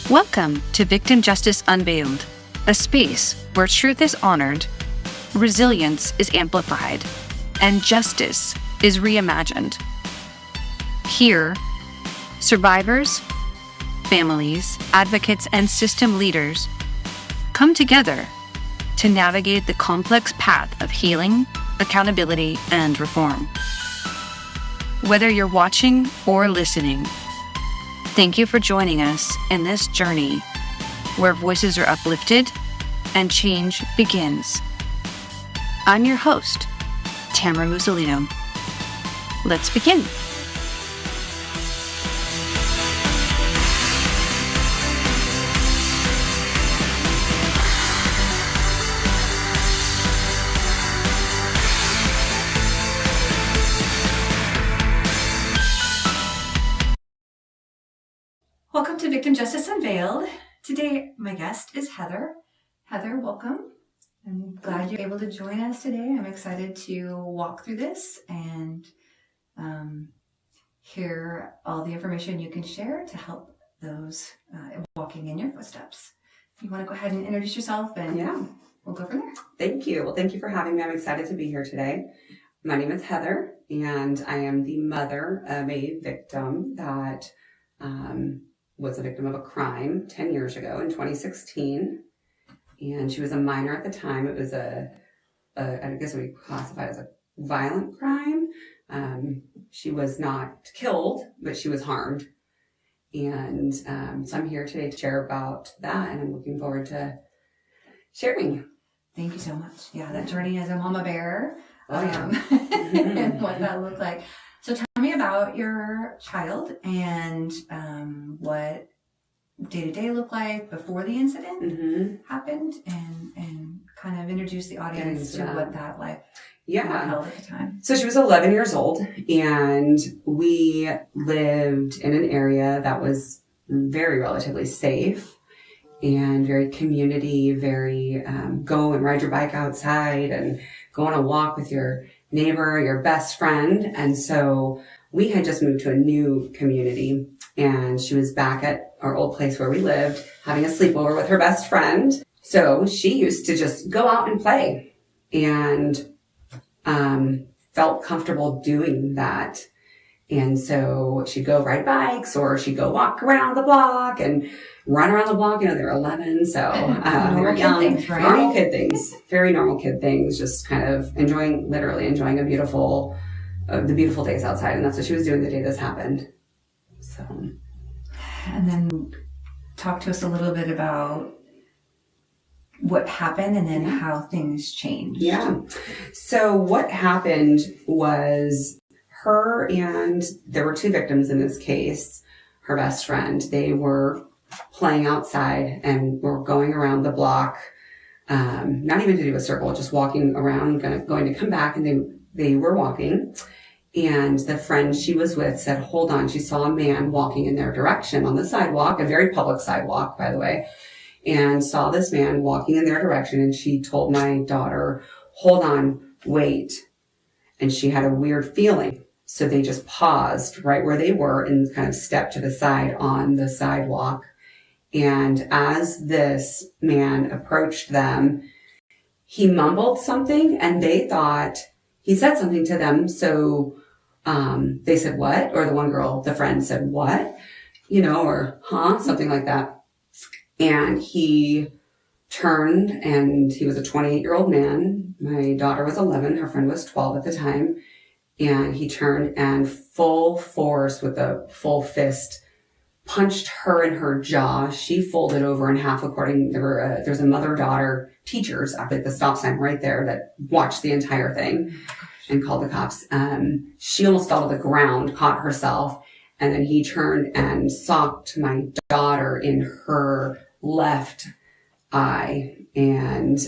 Welcome to Victim Justice Unveiled, a space where truth is honored, resilience is amplified, and justice is reimagined. Here, survivors, families, advocates, and system leaders come together to navigate the complex path of healing, accountability, and reform. Whether you're watching or listening, thank you for joining us in this journey where voices are uplifted and change begins. I'm your host, Tamara Musolino. Let's begin. Welcome to Victim Justice Unveiled. Today, my guest is Heather. Heather, welcome. I'm glad you're able to join us today. I'm excited to walk through this and hear all the information you can share to help those walking in your footsteps. You want to go ahead and introduce yourself and we'll go from there. Thank you. Well, thank you for having me. I'm excited to be here today. My name is Heather, and I am the mother of a victim that was a victim of a crime 10 years ago in 2016. And she was a minor at the time. It was I guess we classify it as a violent crime. She was not killed, but she was harmed. And so I'm here today to share about that, and I'm looking forward to sharing. Thank you so much. Yeah, that journey as a mama bear, Mm-hmm. and what that looked like. So tell me about your child and what day-to-day looked like before the incident happened, and kind of introduce the audience to what that life held at the time. So she was 11 years old, and we lived in an area that was very relatively safe and very community, very go and ride your bike outside and go on a walk with your neighbor, your best friend. And so we had just moved to a new community, and she was back at our old place where we lived having a sleepover with her best friend. So she used to just go out and play and felt comfortable doing that. And so she'd go ride bikes, or she'd go walk around the block and run around the block. You know, they're 11, so they were young. Things, right? Normal kid things, very normal kid things, just kind of literally enjoying the beautiful days outside. And that's what she was doing the day this happened. So. And then talk to us a little bit about what happened and then how things changed. Yeah. So what happened was there were two victims in this case. Her best friend, they were playing outside and were going around the block, not even to do a circle, just walking around, going to come back, and they were walking. And the friend she was with said, hold on, she saw a man walking in their direction on the sidewalk, a very public sidewalk, by the way, and saw this man walking in their direction. And she told my daughter, hold on, wait. And she had a weird feeling. So they just paused right where they were and kind of stepped to the side on the sidewalk. And as this man approached them, he mumbled something, and they thought he said something to them. So they said, what? Or the one girl, the friend, said, what? Or huh? Something like that. And he turned, and he was a 28-year-old man. My daughter was 11. Her friend was 12 at the time. And he turned and full force with a full fist punched her in her jaw. She folded over in half. There's a mother-daughter teachers up at the stop sign right there that watched the entire thing and called the cops. She almost fell to the ground, caught herself, and then he turned and socked my daughter in her left eye. And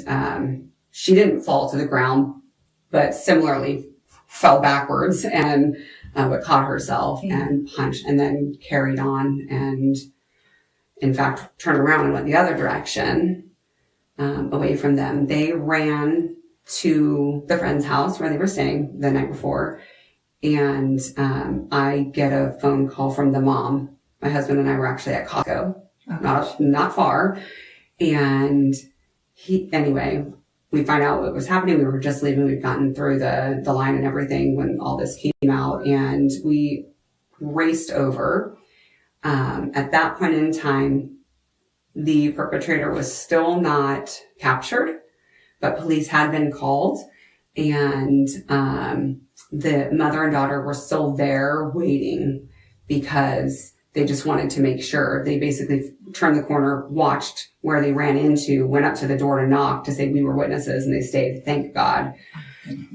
she didn't fall to the ground, but similarly fell backwards and but caught herself and punched, and then carried on, and in fact turned around and went the other direction, away from them. They ran to the friend's house where they were staying the night before, and I get a phone call from the mom. My husband and I were actually at Costco not far. And anyway, we find out what was happening. We were just leaving. We'd gotten through the line and everything when all this came out, and we raced over. At that point in time, the perpetrator was still not captured, but police had been called, and the mother and daughter were still there waiting because they just wanted to make sure. They basically turned the corner, watched where they ran into, went up to the door to knock to say we were witnesses, and they stayed. Thank God.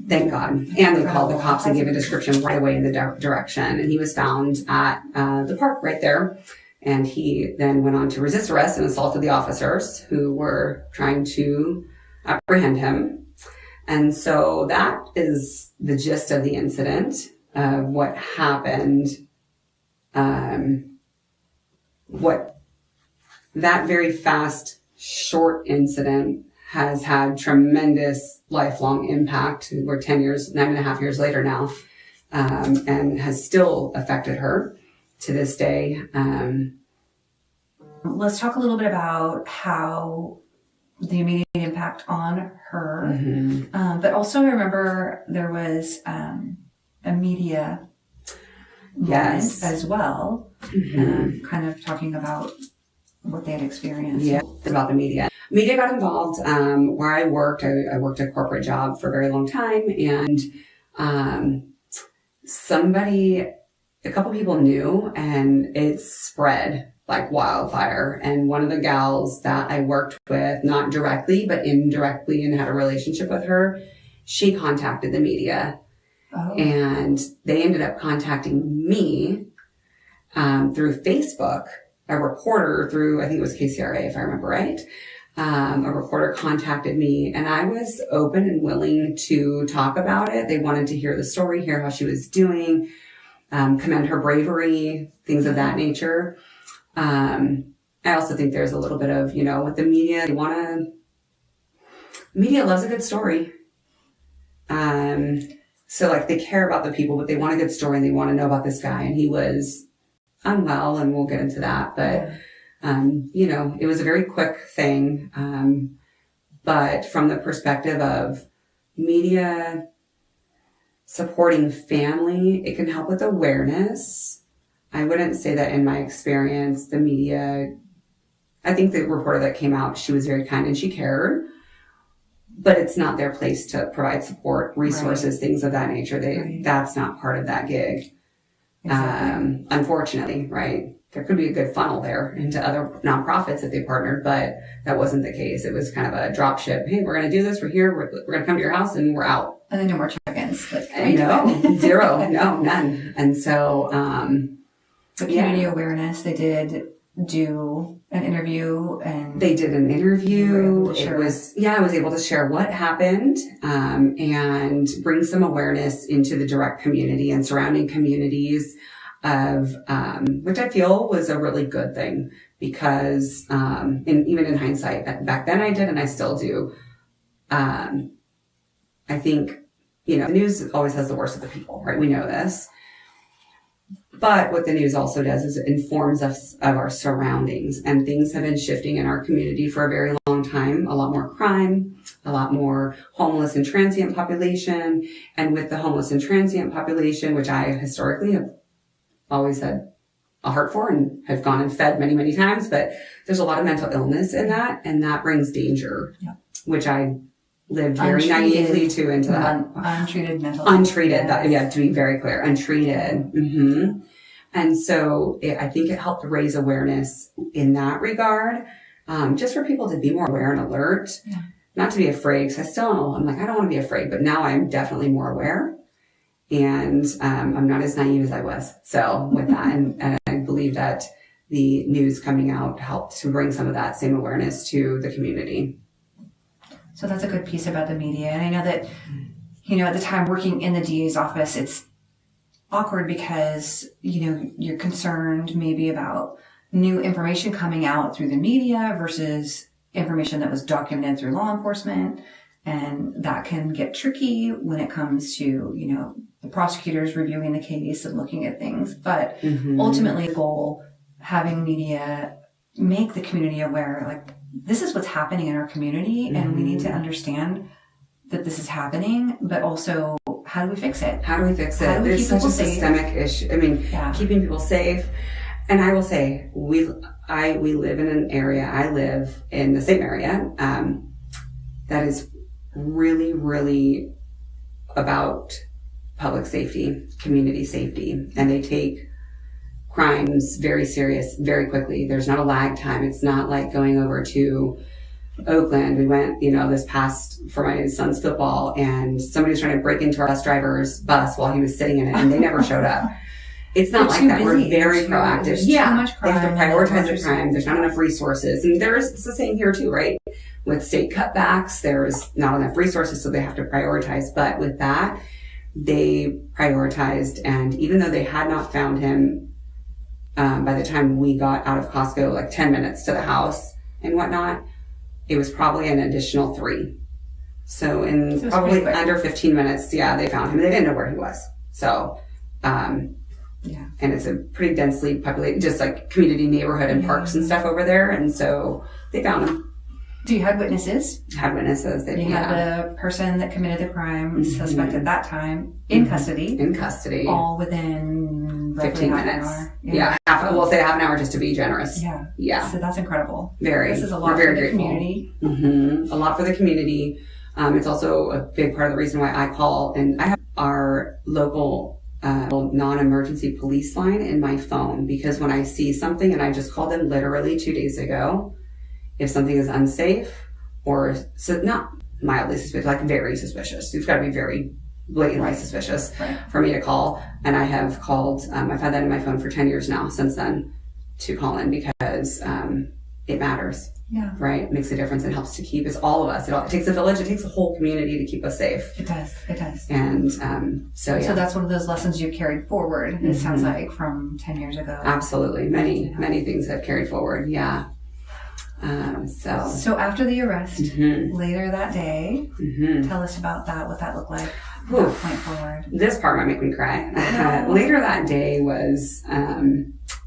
Thank God. And they called the cops and gave a description right away in the direction. And he was found at the park right there. And he then went on to resist arrest and assaulted the officers who were trying to apprehend him. And so that is the gist of the incident, what happened. What that very fast, short incident has had tremendous lifelong impact. We're 9.5 years later now, and has still affected her to this day. Let's talk a little bit about how the immediate impact on her. Mm-hmm. But also I remember there was a media moment as well, kind of talking about what they had experienced. Yeah, about the media. Media got involved where I worked. I worked a corporate job for a very long time, and a couple people knew, and it spread like wildfire. And one of the gals that I worked with, not directly, but indirectly, and had a relationship with her, she contacted the media. Oh. And they ended up contacting me through Facebook, a reporter through, I think it was KCRA, if I remember right. A reporter contacted me, and I was open and willing to talk about it. They wanted to hear the story, hear how she was doing, commend her bravery, things of that nature. I also think there's a little bit of, with the media, media loves a good story. So like they care about the people, but they want a good story, and they want to know about this guy. And he was unwell, and we'll get into that. But, it was a very quick thing. But from the perspective of media supporting family, it can help with awareness. I wouldn't say that in my experience, the media, I think the reporter that came out, she was very kind and she cared, but it's not their place to provide support, resources, things of that nature. That's not part of that gig. Exactly. Unfortunately, right? There could be a good funnel there into other nonprofits if they partnered, but that wasn't the case. It was kind of a drop ship. Hey, we're going to do this. We're here. We're going to come to your house, and we're out. And then no more check-ins. No, zero. No, none. And so, the community awareness, they did do an interview, and they did an interview. I was able to share what happened, and bring some awareness into the direct community and surrounding communities of, which I feel was a really good thing because, even in hindsight, back then I did, and I still do. I think, the news always has the worst of the people, right? We know this. But what the news also does is it informs us of our surroundings, and things have been shifting in our community for a very long time. A lot more crime, a lot more homeless and transient population. And with the homeless and transient population, which I historically have always had a heart for and have gone and fed many, many times, but there's a lot of mental illness in that, and that brings danger, which I lived very naively into that. Untreated mental untreated, to be very clear, untreated. Mm-hmm. And so I think it helped raise awareness in that regard, just for people to be more aware and alert, not to be afraid, because I'm like, I don't want to be afraid, but now I'm definitely more aware, and I'm not as naive as I was. So with that, and I believe that the news coming out helped to bring some of that same awareness to the community. So that's a good piece about the media. And I know that, at the time working in the DA's office, it's awkward because, you're concerned maybe about new information coming out through the media versus information that was documented through law enforcement. And that can get tricky when it comes to, the prosecutors reviewing the case and looking at things. But ultimately the goal, having media make the community aware, like, this is what's happening in our community, and we need to understand that this is happening, but also, how do we fix it? How do we fix it? How do we It's keep such people a safe? systemic issue. I mean, keeping people safe. And I will say, we live in an area, I live in the same area, that is really, really about public safety, community safety, and they take crimes very serious, very quickly. There's not a lag time. It's not like going over to Oakland. We went, this past for my son's football, and somebody was trying to break into our bus driver's bus while he was sitting in it, and they never showed up. It's not like that. We're very proactive. There's too much crime. They have to prioritize the crime. There's not enough resources. And it's the same here too, right? With state cutbacks, there's not enough resources, so they have to prioritize. But with that, they prioritized. And even though they had not found him by the time we got out of Costco, like 10 minutes to the house and whatnot, it was probably an additional 3. So in probably under 15 minutes, they found him. They didn't know where he was. So, and it's a pretty densely populated, just like community neighborhood and parks and stuff over there. And so they found him. So you had witnesses? Had witnesses. You had the person that committed the crime, suspect at that time, in custody. In custody. All within 15 minutes. An hour. We'll say half an hour just to be generous. Yeah. So that's incredible. Very. This is a lot for the community. A lot for the community. It's also a big part of the reason why I call, and I have our local non-emergency police line in my phone, because when I see something, and I just called them literally 2 days ago, if something is unsafe or not mildly suspicious, like very suspicious, you've got to be very blatantly suspicious for me to call. And I have called, I've had that in my phone for 10 years now since then, to call in, because it matters. Right? It makes a difference. It helps to keep, it's all of us. It takes a village. It takes a whole community to keep us safe. It does. And so that's one of those lessons you've carried forward, it sounds like, from 10 years ago. Absolutely. Many things I've carried forward. Yeah. So after the arrest, later that day, tell us about that, what that looked like from that point forward. This part might make me cry. Later that day was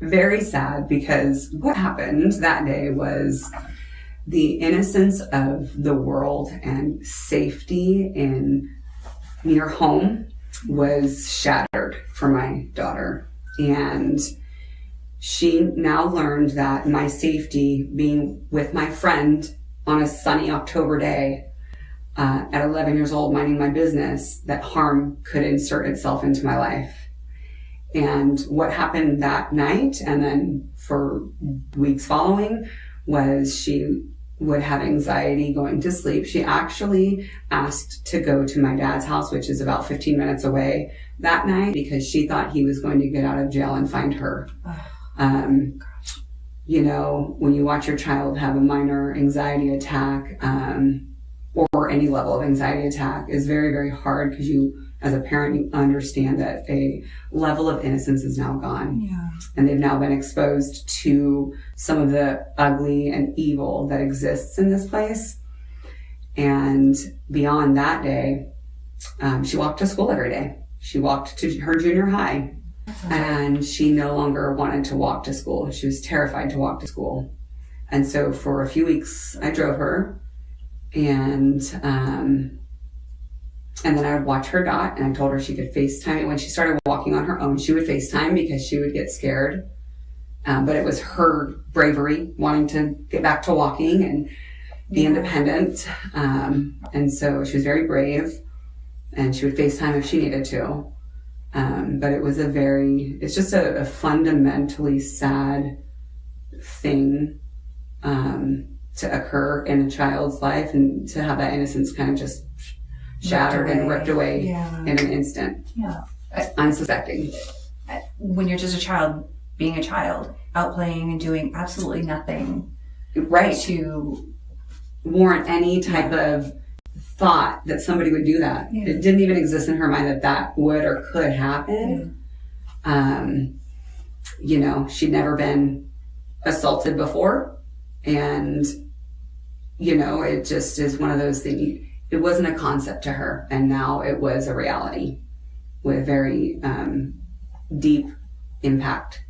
very sad, because what happened that day was the innocence of the world and safety in your home was shattered for my daughter. And she now learned that my safety, being with my friend on a sunny October day at 11 years old, minding my business, that harm could insert itself into my life. And what happened that night, and then for weeks following, was she would have anxiety going to sleep. She actually asked to go to my dad's house, which is about 15 minutes away, that night, because she thought he was going to get out of jail and find her. When you watch your child have a minor anxiety attack, or any level of anxiety attack, is very, very hard, because you, as a parent, you understand that a level of innocence is now gone. And they've now been exposed to some of the ugly and evil that exists in this place. And beyond that day, she walked to school every day. She walked to her junior high. And she no longer wanted to walk to school. She was terrified to walk to school. And so for a few weeks, I drove her, and then I would watch her dot, and I told her she could FaceTime. When she started walking on her own, she would FaceTime because she would get scared. But it was her bravery, wanting to get back to walking and be independent. And so she was very brave, and she would FaceTime if she needed to. But it's just a fundamentally sad thing to occur in a child's life, and to have that innocence kind of just shattered and ripped away in an instant. Unsuspecting. When you're just a child, being a child, out playing and doing absolutely nothing to warrant any type of thought that somebody would do that. It didn't even exist in her mind that would or could happen. She'd never been assaulted before, and it just is one of those things. It wasn't a concept to her, and now it was a reality with very deep impact.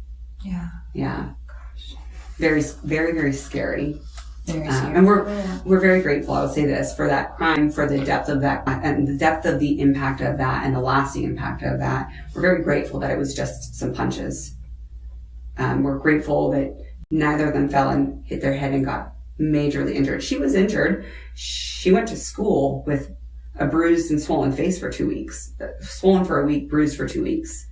Gosh. very, very, very scary. Very And we're very grateful, I would say this, for that crime, for the depth of that, and the depth of the impact of that, and the lasting impact of that. We're very grateful that it was just some punches. We're grateful that neither of them fell and hit their head and got majorly injured. She was injured. She went to school with a bruised and swollen face for 2 weeks. Swollen for a week, bruised for 2 weeks.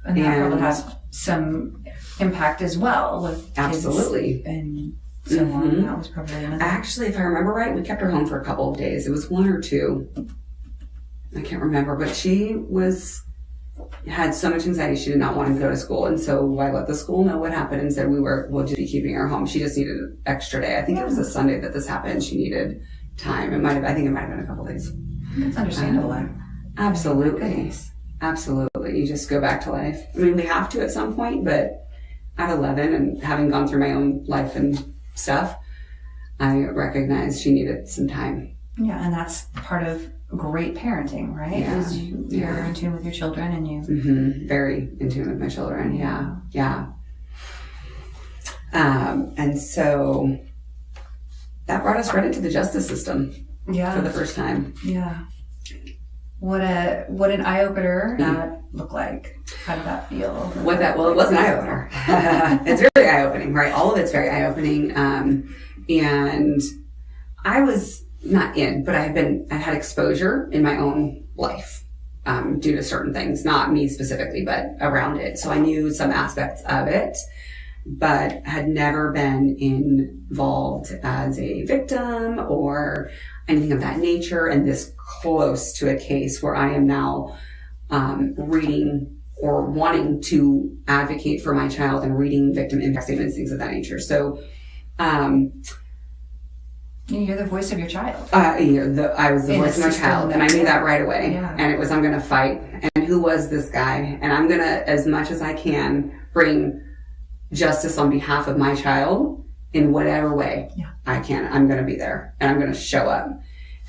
And that probably has some impact as well with absolutely kids and so on. That was probably another. Actually, if I remember right, we kept her home for a couple of days. It was 1 or 2. I can't remember, but she had so much anxiety she did not want to go to school, and so I let the school know what happened and said we'll just be keeping her home. She just needed an extra day. I think it was a Sunday that this happened. She needed time. I think it might have been a couple of days. That's understandable. Absolutely. Absolutely. You just go back to life. I mean, we have to at some point, but at 11 and having gone through my own life and stuff, I recognized she needed some time. Yeah, and that's part of great parenting, right? Yeah. Is you're in tune with your children and you... Very in tune with my children, yeah. And so that brought us right into the justice system for the first time. Yeah. What an eye-opener that looked like. How did that feel? Well, it was an eye-opener. It's really eye-opening, right? All of it's very eye-opening. And I was not in, but I had exposure in my own life due to certain things, not me specifically, but around it. So I knew some aspects of it, but had never been involved as a victim or anything of that nature, and this close to a case where I am now reading or wanting to advocate for my child and reading victim impact statements, things of that nature. So you're the voice of your child. I was the voice of my child, and I knew that right away. Yeah. And it was, I'm going to fight. And who was this guy? And I'm going to, as much as I can, bring justice on behalf of my child in whatever way I can. I'm going to be there, and I'm going to show up.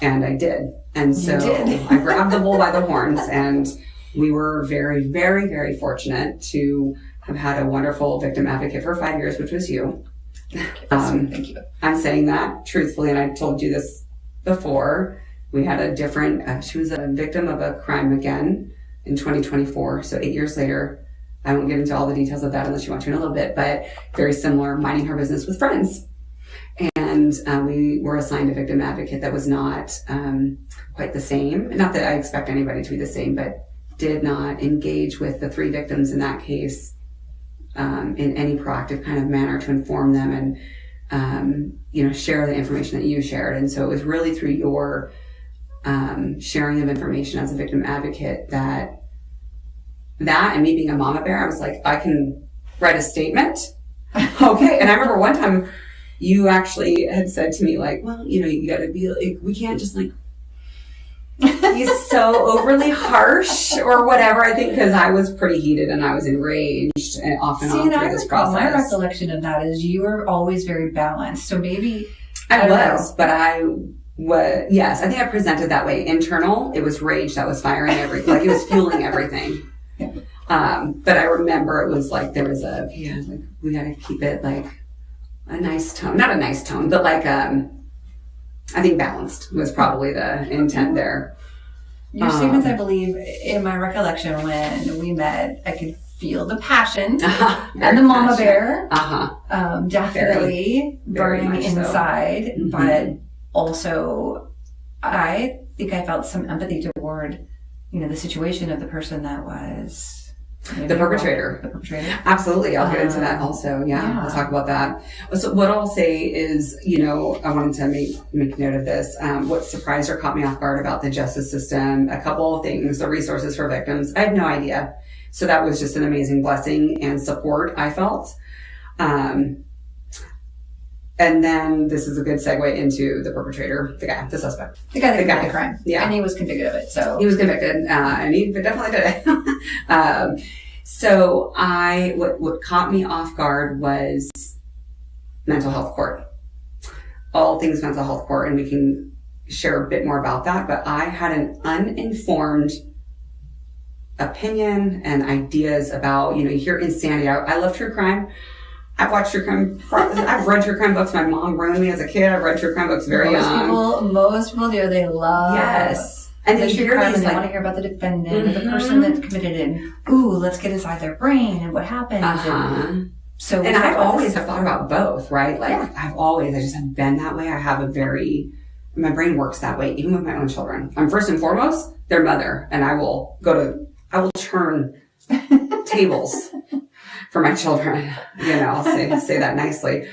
And I did. And so I grabbed the bull by the horns, and we were very, very, very fortunate to have had a wonderful victim advocate for 5 years, which was you. Thank you. I'm saying that truthfully, and I told you this before. We had a different, she was a victim of a crime again in 2024. So 8 years later, I won't get into all the details of that unless you want to in a little bit, but very similar, minding her business with friends. And we were assigned a victim advocate that was not quite the same. Not that I expect anybody to be the same, but did not engage with the 3 victims in that case in any proactive kind of manner to inform them and, share the information that you shared. And so it was really through your sharing of information as a victim advocate that and me being a mama bear, I was like, I can write a statement. Okay. And I remember one time you actually had said to me, like, well, you got to be like, we can't just like, he's so overly harsh or whatever. I think because I was pretty heated and I was enraged and off and on through this process. My recollection of that is you were always very balanced. So maybe I was, but I was, yes, I think I presented that way. Internal, it was rage that was firing everything, like it was fueling everything. But I remember it was like there was we got to keep it like a nice tone, not a nice tone, but like I think balanced was probably the intent there. Your statements, I believe, in my recollection, when we met, I could feel the passion and the mama bear, definitely burning inside. So. But also, I think I felt some empathy toward, the situation of the person that was. The perpetrator. Absolutely. I'll get into that also. Yeah, we'll talk about that. So what I'll say is, I wanted to make note of this. What surprised or caught me off guard about the justice system, a couple of things, the resources for victims. I had no idea. So that was just an amazing blessing and support I felt. And then this is a good segue into the perpetrator, the guy, the suspect. The guy that committed the crime. Yeah. And he was convicted of it. So he was convicted, and he definitely did it. So what caught me off guard was mental health court. All things mental health court, and we can share a bit more about that, but I had an uninformed opinion and ideas about, you hear insanity. I love true crime. I've watched true crime. I've read true crime books. My mom ruined me as a kid. I've read true crime books very young. Most people do. They love and the they true crime, and they want to hear about the defendant, the person that committed it. And, ooh, let's get inside their brain and what happened. And I always have thought about both, right? Like I just have been that way. I have my brain works that way, even with my own children. I'm first and foremost their mother, and I will turn tables for my children, I'll say that nicely.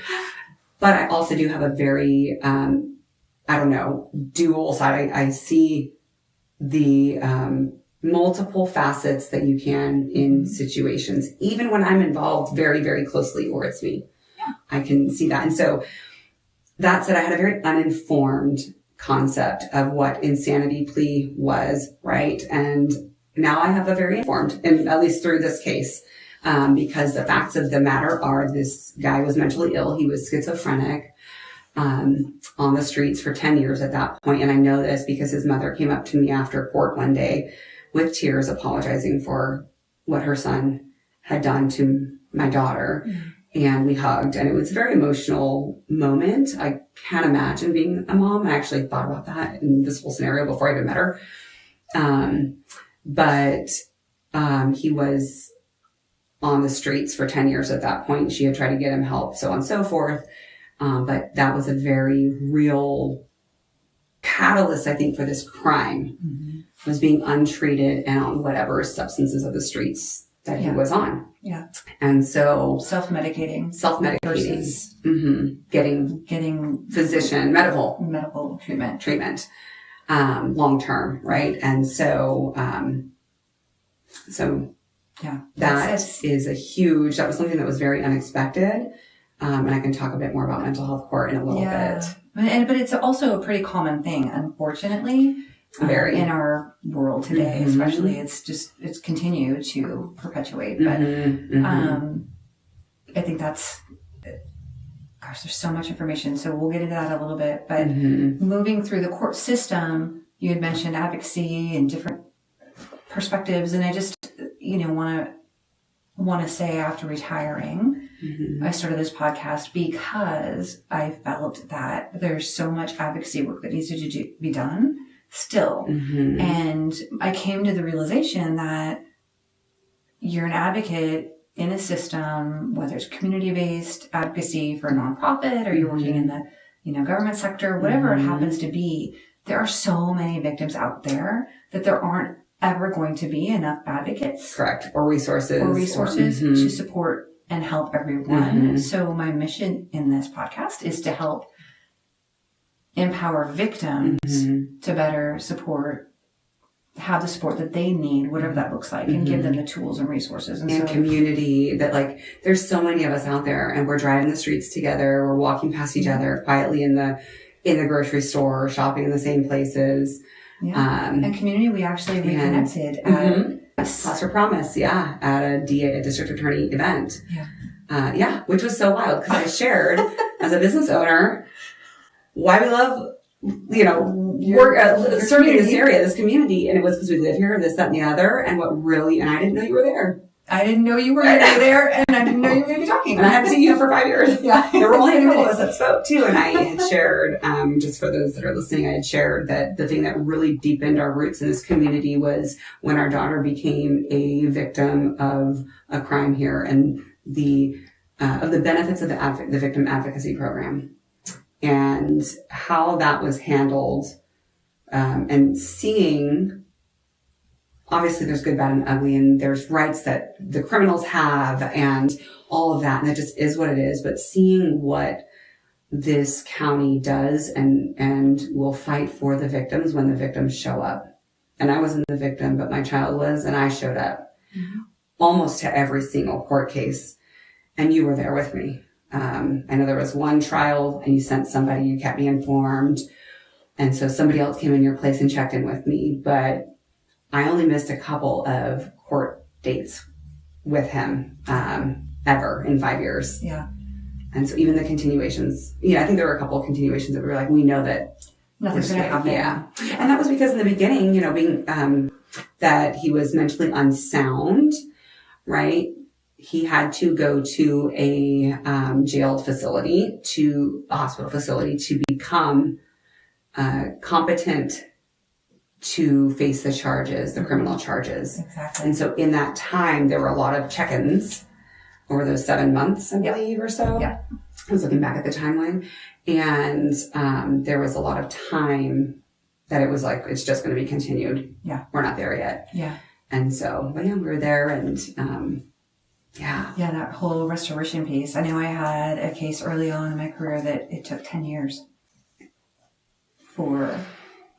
But I also do have a very, dual side. I see the multiple facets that you can in situations, even when I'm involved very, very closely, or it's me. Yeah. I can see that. And so that said, I had a very uninformed concept of what insanity plea was, right? And now I have a very informed, and at least through this case, because the facts of the matter are this guy was mentally ill. He was schizophrenic, on the streets for 10 years at that point. And I know this because his mother came up to me after court one day with tears apologizing for what her son had done to my daughter. Mm-hmm. And we hugged, and it was a very emotional moment. I can't imagine being a mom. I actually thought about that in this whole scenario before I even met her. But he was on the streets for 10 years at that point. She had tried to get him help, so on and so forth. But that was a very real catalyst, I think, for this crime, was being untreated and on whatever substances of the streets that he was on. Yeah. And so self-medicating versus getting physician medical treatment long-term. Right. And so that was something that was very unexpected. And I can talk a bit more about mental health court in a little bit. But it's also a pretty common thing, unfortunately, in our world today, especially. It's continued to perpetuate. But I think there's so much information. So we'll get into that a little bit. But moving through the court system, you had mentioned advocacy and different perspectives. And I just, want to say after retiring, I started this podcast because I felt that there's so much advocacy work that needs to be done still. And I came to the realization that you're an advocate in a system, whether it's community-based advocacy for a nonprofit or you're working in the government sector, whatever it happens to be, there are so many victims out there that there aren't ever going to be enough advocates. Correct. Or resources to support and help everyone. So my mission in this podcast is to help empower victims to better have the support that they need, whatever that looks like, and give them the tools and resources. And community that there's so many of us out there, and we're driving the streets together, we're walking past each other quietly in the grocery store, shopping in the same places. Yeah. And community, we actually reconnected at Plaster Promise, at a district attorney event. Which was so wild because I shared as a business owner why we love, serving this area, this community. And it was because we live here, this, that, and the other. And I didn't know you were there. I didn't know you were there, and I didn't know you were going to be talking. And I hadn't seen you for 5 years. There were only a couple of us that spoke too. And I had shared, just for those that are listening, I had shared that the thing that really deepened our roots in this community was when our daughter became a victim of a crime here, and of the benefits of the victim advocacy program and how that was handled, and seeing. Obviously, there's good, bad, and ugly, and there's rights that the criminals have and all of that, and it just is what it is. But seeing what this county does and will fight for the victims when the victims show up. And I wasn't the victim, but my child was, and I showed up almost to every single court case, and you were there with me. I know there was one trial, and you sent somebody, you kept me informed, and so somebody else came in your place and checked in with me, but I only missed a couple of court dates with him ever in 5 years. Yeah. And so even the continuations, I think there were a couple of continuations that we were like, we know that nothing's going to happen. Yeah. And that was because in the beginning, being that he was mentally unsound, right? he had to go to a jailed facility, to a hospital facility, to become competent to face the charges, the criminal charges. Exactly. And so in that time, there were a lot of check-ins over those 7 months, I believe, or so. Yeah. I was looking back at the timeline, and there was a lot of time that it was like, it's just going to be continued. Yeah. We're not there yet. Yeah. And so, but yeah, we were there, and yeah, that whole restoration piece. I know I had a case early on in my career that it took 10 years for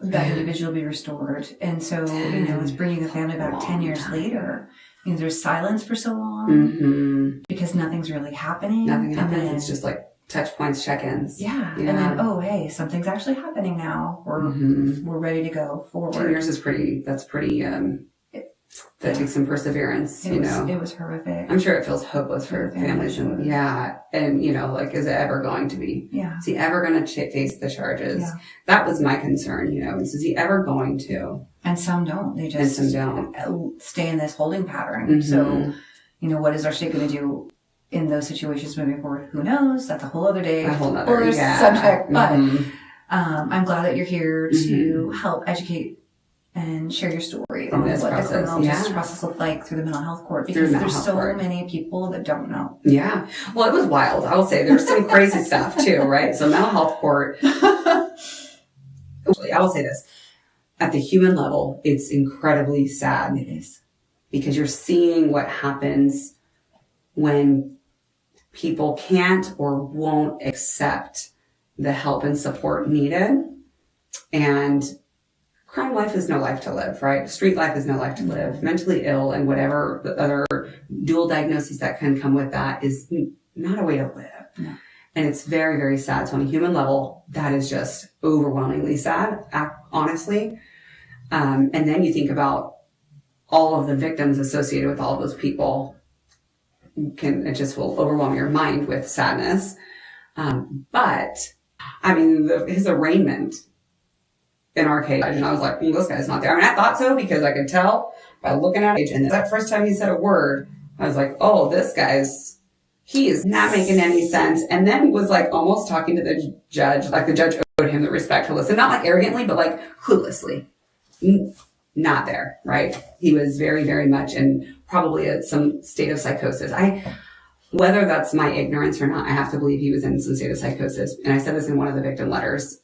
that individual to be restored. And so, it's bringing the family back 10 years later. There's silence for so long because nothing's really happening. Nothing happens. It's just like touch points, check-ins. Yeah. And then, oh, hey, something's actually happening now. We're ready to go forward. 10 years is pretty, that takes some perseverance, It was horrific. I'm sure it feels hopeless for families. And like, is it ever going to be? Yeah. Is he ever going to face the charges? Yeah. That was my concern, is he ever going to? And some don't. They just stay in this holding pattern. So, what is our state going to do in those situations moving forward? Who knows? That's a whole other day. A whole other subject. But I'm glad that you're here to help educate and share your story on what the criminal justice process looked like through the mental health court, because there's so many people that don't know. Yeah. Well, it was wild. I will say there's some crazy stuff too, right? So mental health court, I will say this, at the human level, it's incredibly sad. It is. Because you're seeing what happens when people can't or won't accept the help and support needed. And crime life is no life to live, right? Street life is no life to live. Mentally ill and whatever the other dual diagnoses that can come with that is not a way to live. No. And it's very, very sad. So on a human level, that is just overwhelmingly sad, honestly. And then you think about all of the victims associated with all of those people. It just will overwhelm your mind with sadness. But I mean, his arraignment in our case, and I was like, this guy's not there. I mean, I thought so because I could tell by looking at it. And that first time he said a word, I was like, oh, he is not making any sense. And then he was like almost talking to the judge, like the judge owed him the respect to listen, not like arrogantly, but like cluelessly. Not there, right? He was very, very much in probably some state of psychosis. Whether that's my ignorance or not, I have to believe he was in some state of psychosis. And I said this in one of the victim letters,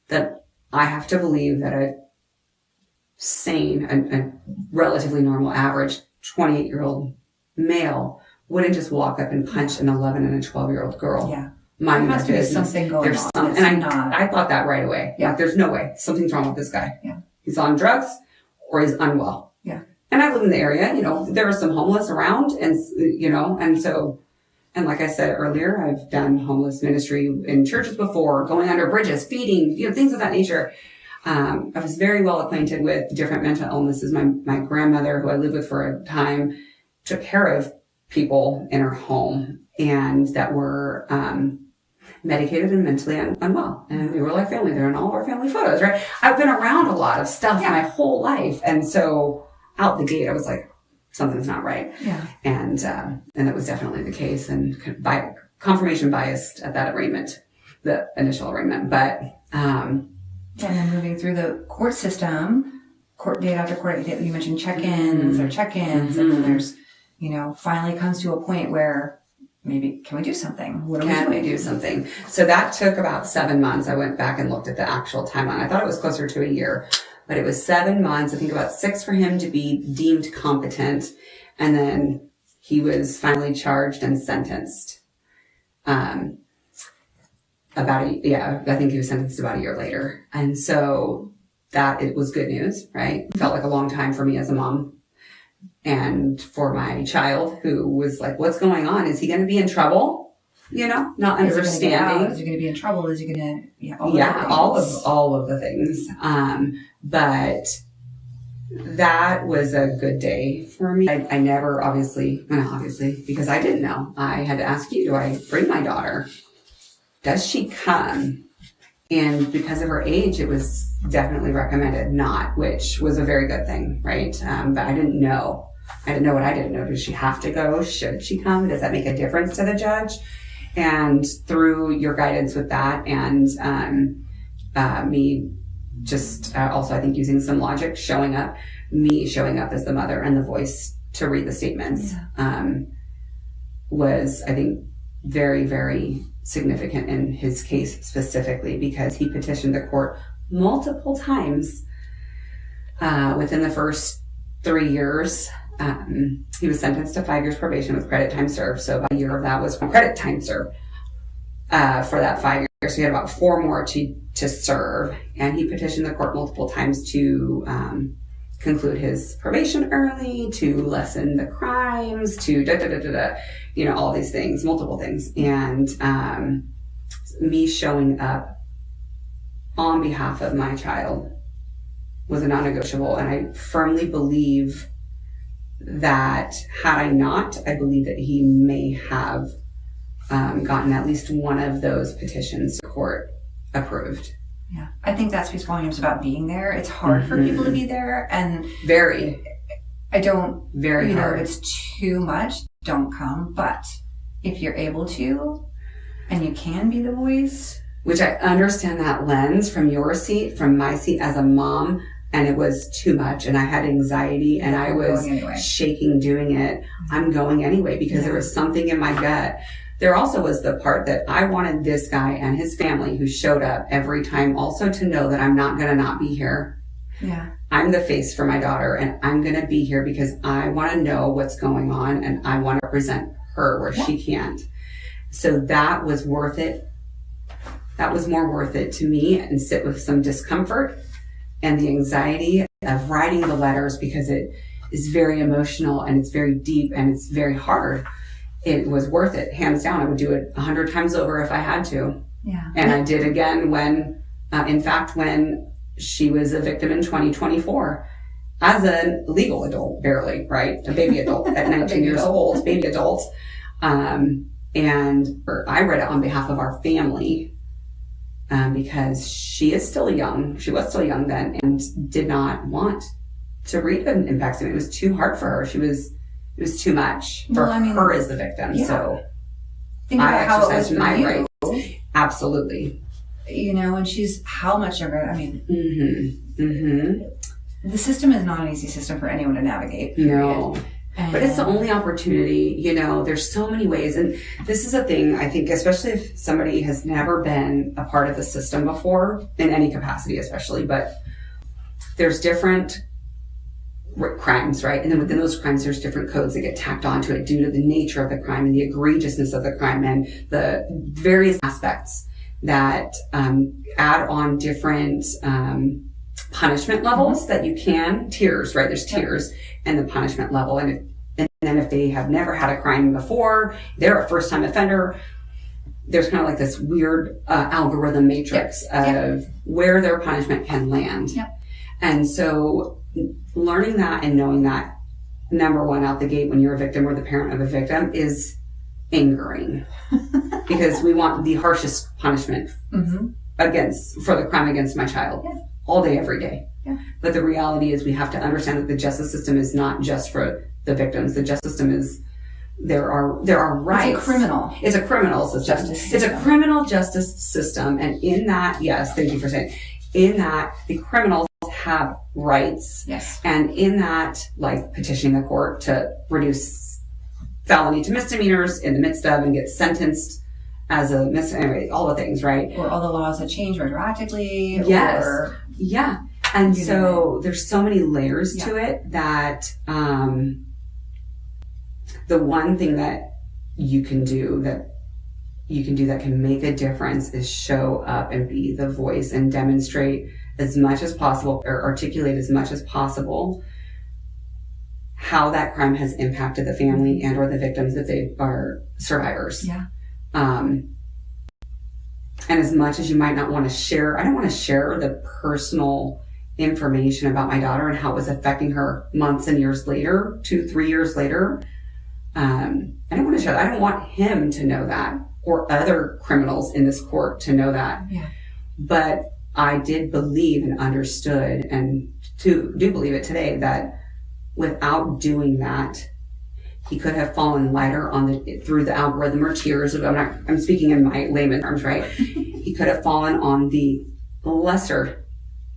that I have to believe that a sane, a relatively normal, average 28-year-old male wouldn't just walk up and punch an 11 and a 12-year-old girl. Yeah. There has to be something going on. And I thought that right away. Yeah. Like, there's no way. Something's wrong with this guy. Yeah. He's on drugs or he's unwell. Yeah. And I live in the area, there are some homeless around and like I said earlier, I've done homeless ministry in churches before, going under bridges, feeding, things of that nature. I was very well acquainted with different mental illnesses. My grandmother, who I lived with for a time, took care of people in her home and that were medicated and mentally unwell. And we were like family. They're in all of our family photos, right? I've been around a lot of stuff my whole life. And so out the gate, I was like, something's not right. Yeah. And that was definitely the case, and by confirmation biased at that arraignment, the initial arraignment. But and then moving through the court system, court date after court date, you mentioned check-ins or check-ins, and then there's, finally comes to a point where maybe can we do something? Can we do something? So that took about 7 months. I went back and looked at the actual timeline. I thought it was closer to a year. But it was 7 months, I think about 6 for him to be deemed competent. And then he was finally charged and sentenced. I think he was sentenced about a year later. And so it was good news, right? It felt like a long time for me as a mom. And for my child who was like, what's going on? Is he going to be in trouble? Not understanding. Is he going to be in trouble? Is he going to, all of the things. But that was a good day for me. I never, obviously, because I didn't know. I had to ask you, do I bring my daughter? Does she come? And because of her age, it was definitely recommended not, which was a very good thing, right? But I didn't know. I didn't know what I didn't know. Does she have to go? Should she come? Does that make a difference to the judge? And through your guidance with that and me just also, I think, using some logic, me showing up as the mother and the voice to read the statements was, I think, very, very significant in his case specifically, because he petitioned the court multiple times within the first 3 years. He was sentenced to 5 years probation with credit time served. So about a year of that was credit time served for that 5 years. So he had about 4 more to serve. And he petitioned the court multiple times to conclude his probation early, to lessen the crimes, to all these things, multiple things. And me showing up on behalf of my child was a non-negotiable. And I firmly believe that had I not, I believe that he may have gotten at least one of those petitions to court approved. Yeah, I think that speaks volumes about being there. It's hard for people to be there, and very. I don't. Very hard. If it's too much, don't come. But if you're able to, and you can be the voice, which I understand that lens from your seat, from my seat as a mom. And it was too much, and I had anxiety, and I was shaking doing it. I'm going anyway because there was something in my gut. There also was the part that I wanted this guy and his family who showed up every time also to know that I'm not going to not be here. Yeah. I'm the face for my daughter, and I'm going to be here because I want to know what's going on, and I want to represent her where she can't. So that was worth it. That was more worth it to me, and sit with some discomfort and the anxiety of writing the letters, because it is very emotional and it's very deep and it's very hard. It was worth it, hands down. I would do it 100 times over if I had to. Yeah. And I did again when she was a victim in 2024 as a legal adult, barely, right? A baby adult at 19 years old, baby adult. And I read it on behalf of our family. Because she was still young then, and did not want to read an impact statement. It was too hard for her. It was too much for her as the victim. Yeah. So think about how it was for my you. Rights. Absolutely. And she's how much younger? The system is not an easy system for anyone to navigate. No. But it's the only opportunity, there's so many ways. And this is a thing, I think, especially if somebody has never been a part of the system before, in any capacity especially, but there's different crimes, right? And then within those crimes, there's different codes that get tacked onto it due to the nature of the crime and the egregiousness of the crime and the various aspects that add on different punishment levels that you can, tiers, right? There's tiers and the punishment level. And then if they have never had a crime before, they're a first time offender, there's kind of like this weird algorithm matrix of where their punishment can land. And so learning that and knowing that, number one, out the gate when you're a victim or the parent of a victim is angering because we want the harshest punishment for the crime against my child all day, every day. But the reality is we have to understand that the justice system is not just for the victims. The justice system is, there are rights. It's a criminal system. It's a criminal justice system. And in that, yes, thank you for saying, in that the criminals have rights. Yes. And in that, like petitioning the court to reduce felony to misdemeanors in the midst of and get sentenced as a misdemeanor, all the things, right? Or all the laws that change retroactively. Yes. Yeah. And so there's so many layers to it that the one thing that you can do that can make a difference is show up and be the voice and demonstrate as much as possible or articulate as much as possible how that crime has impacted the family and or the victims if they are survivors. And as much as you might not want to share, I don't want to share the personal information about my daughter and how it was affecting her months and years later, 2-3 years later. I don't want to share that. I don't want him to know that or other criminals in this court to know that. But I did believe and understood and do believe it today that without doing that, he could have fallen lighter through the algorithm or tiers of, I'm speaking in my layman terms, right? He could have fallen on the lesser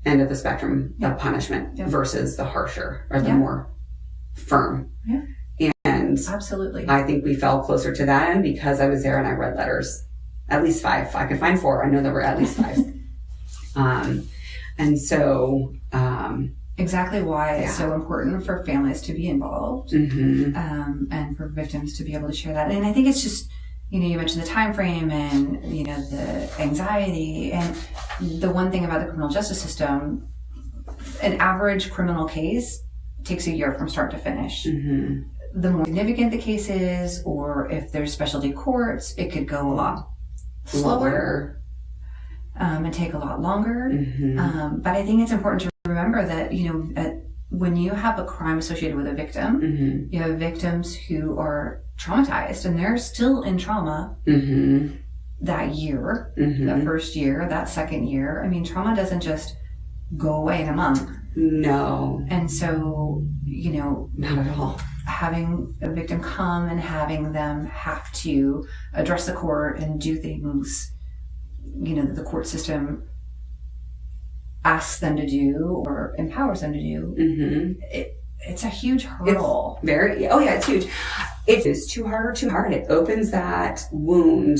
end of the spectrum of punishment versus the harsher or the more firm. Yeah. And absolutely, I think we fell closer to that end because I was there and I read letters, at least 5. I could find 4. I know there were at least 5. And so, exactly why it's so important for families to be involved, and for victims to be able to share that. And I think it's just, you mentioned the time frame and, the anxiety. And the one thing about the criminal justice system, an average criminal case takes a year from start to finish. The more significant the case is, or if there's specialty courts, it could go a lot slower. And take a lot longer. But I think it's important to remember that, when you have a crime associated with a victim, you have victims who are traumatized and they're still in trauma that year, that first year, that second year. I mean, trauma doesn't just go away in a month. No. And so, not at all. Having a victim come and having them have to address the court and do things that the court system asks them to do or empowers them to do, it's a huge hurdle. It's huge. It is too hard. It opens that wound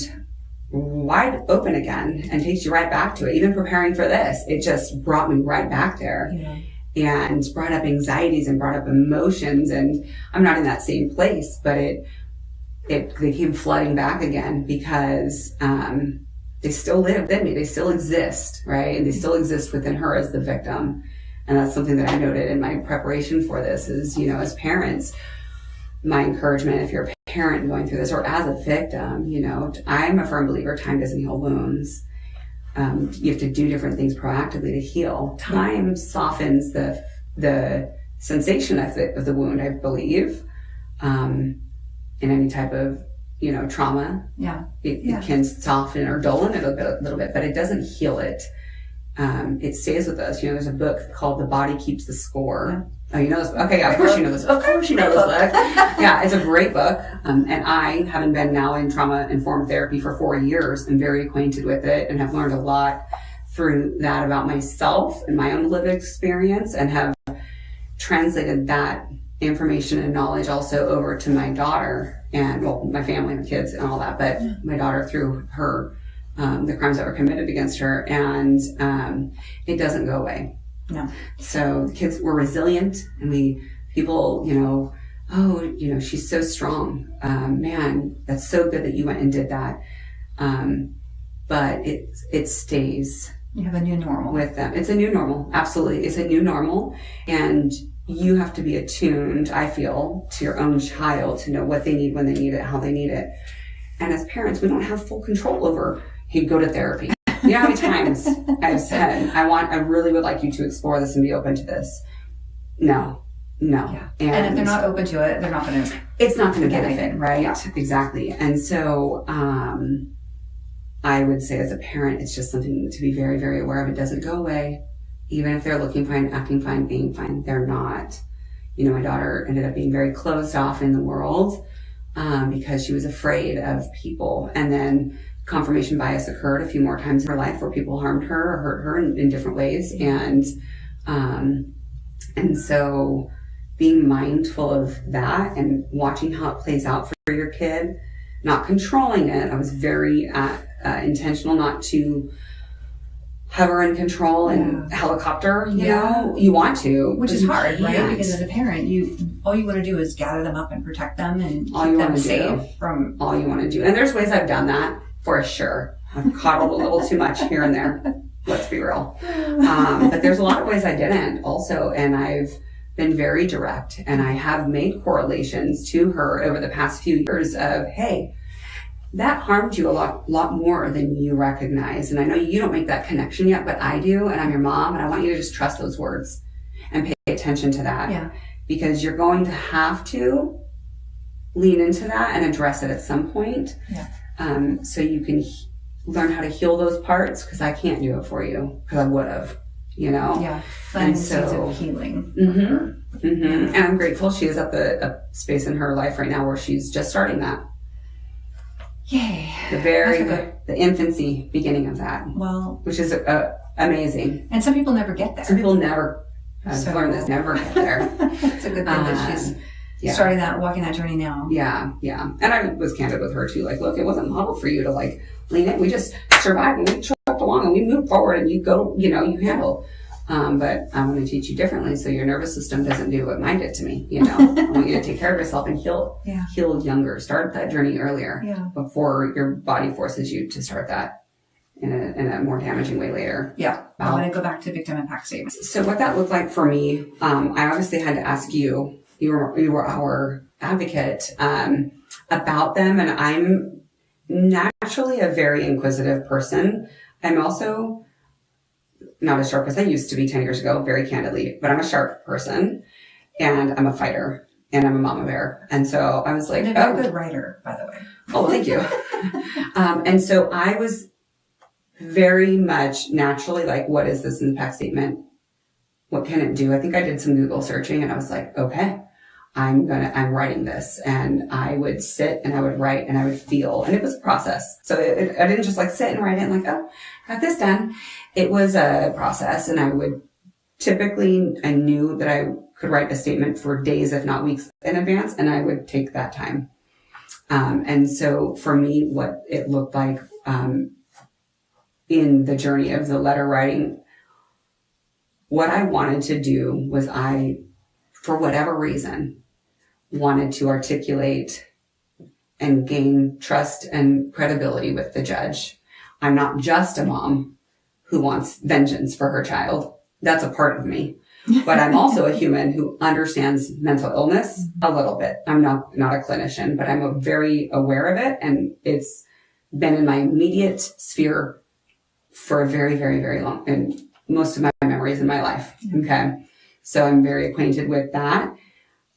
wide open again and takes you right back to it. Even preparing for this, it just brought me right back there. And brought up anxieties and brought up emotions, and I'm not in that same place, but they came flooding back again because they still live within me. They still exist, right? And they still exist within her as the victim. And that's something that I noted in my preparation for this is, as parents, my encouragement, if you're a parent going through this or as a victim, I'm a firm believer time doesn't heal wounds. You have to do different things proactively to heal. Time softens the sensation of the wound, I believe, in any type of trauma. It can soften or dull it a little bit, but it doesn't heal it. It stays with us. There's a book called The Body Keeps the Score. Oh, you know this book? Okay, yeah, of course you know this. Of course you know this book. Yeah, it's a great book. And I, having been now in trauma-informed therapy for 4 years, am very acquainted with it and have learned a lot through that about myself and my own lived experience, and have translated that information and knowledge also over to my daughter and, my family and kids and all that, but my daughter through her, the crimes that were committed against her. And it doesn't go away. No. So the kids were resilient, and people, she's so strong. Man, that's so good that you went and did that. But it stays. You have a new normal with them. It's a new normal. Absolutely. It's a new normal. And you have to be attuned, I feel, to your own child to know what they need, when they need it, how they need it. And as parents, we don't have full control over, hey, go to therapy. You know how many times I've said, I really would like you to explore this and be open to this. No. Yeah. And if they're not open to it, they're not going to. It's not going to benefit, right? Yeah. Exactly. And so I would say as a parent, it's just something to be very, very aware of. It doesn't go away. Even if they're looking fine, acting fine, being fine, they're not. My daughter ended up being very closed off in the world because she was afraid of people. And then confirmation bias occurred a few more times in her life where people harmed her or hurt her in different ways. And so being mindful of that and watching how it plays out for your kid, not controlling it. I was very intentional not to hover and control and helicopter, you want to. Which is hard, right? Because as a parent, all you want to do is gather them up and protect them and keep them safe from... All you want to do. And there's ways I've done that, for sure. I've coddled a little too much here and there. Let's be real. But there's a lot of ways I didn't also. And I've been very direct. And I have made correlations to her over the past few years of, hey, that harmed you a lot more than you recognize. And I know you don't make that connection yet, but I do. And I'm your mom. And I want you to just trust those words and pay attention to that. Yeah. Because you're going to have to lean into that and address it at some point. Yeah. So you can learn how to heal those parts, because I can't do it for you, because I would have. Yeah. Planting seeds of healing. And I'm grateful she is at a space in her life right now where she's just starting that. Yay. The infancy beginning of that. Well, which is amazing. And some people never get there. Some people never learn this, never get there. It's a good thing that she's starting that, walking that journey now. Yeah. And I was candid with her too. Like, look, it wasn't modeled for you to like lean in. We just survived and we trucked along and we moved forward and you go, you handle. But I want to teach you differently so your nervous system doesn't do what mine did to me. I want you to take care of yourself and heal younger. Start that journey earlier before your body forces you to start that in a more damaging way later. Yeah. I want to go back to victim impact statements. So what that looked like for me, I obviously had to ask you were our advocate, about them. And I'm naturally a very inquisitive person. I'm also not as sharp as I used to be 10 years ago, very candidly, but I'm a sharp person and I'm a fighter and I'm a mama bear. And so I was like, and a very good writer, by the way. Oh, thank you. And so I was very much naturally like, what is this impact statement? What can it do? I think I did some Google searching and I was like, okay, I'm writing this. And I would sit and I would write and I would feel, and it was a process. So I didn't just like sit and write it and like, oh, got this done. It was a process. And I knew that I could write a statement for days, if not weeks in advance. And I would take that time. And so for me, what it looked like, in the journey of the letter writing, what I wanted to do was for whatever reason, wanted to articulate and gain trust and credibility with the judge. I'm not just a mom who wants vengeance for her child. That's a part of me. But I'm also a human who understands mental illness a little bit. I'm not a clinician, but I'm very aware of it. And it's been in my immediate sphere for a very, very, very long, and most of my memories in my life. Okay. So I'm very acquainted with that.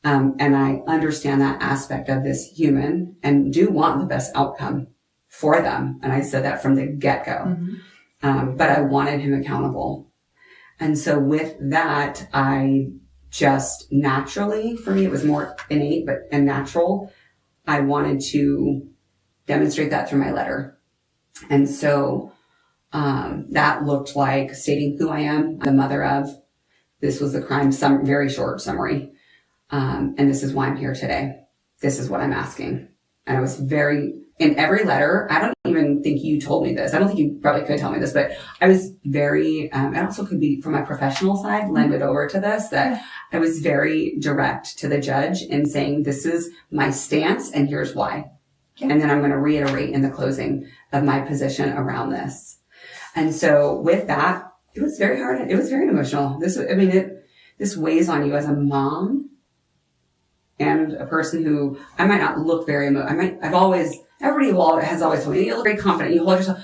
And I understand that aspect of this human and do want the best outcome for them. And I said that from the get-go. But I wanted him accountable. And so with that, I just naturally, for me, it was more innate and natural. I wanted to demonstrate that through my letter. And so that looked like stating who I am, the mother of. This was the crime, very short summary. And this is why I'm here today. This is what I'm asking. And I was in every letter, I don't even think you told me this. I don't think you probably could tell me this, but I was very, it also could be from my professional side, lend it over to this, that I was very direct to the judge in saying, this is my stance and here's why. Yeah. And then I'm going to reiterate in the closing of my position around this. And so with that, it was very hard. It was very emotional. This weighs on you as a mom and a person who I might not look very everybody has always told me, you look very confident, you hold yourself.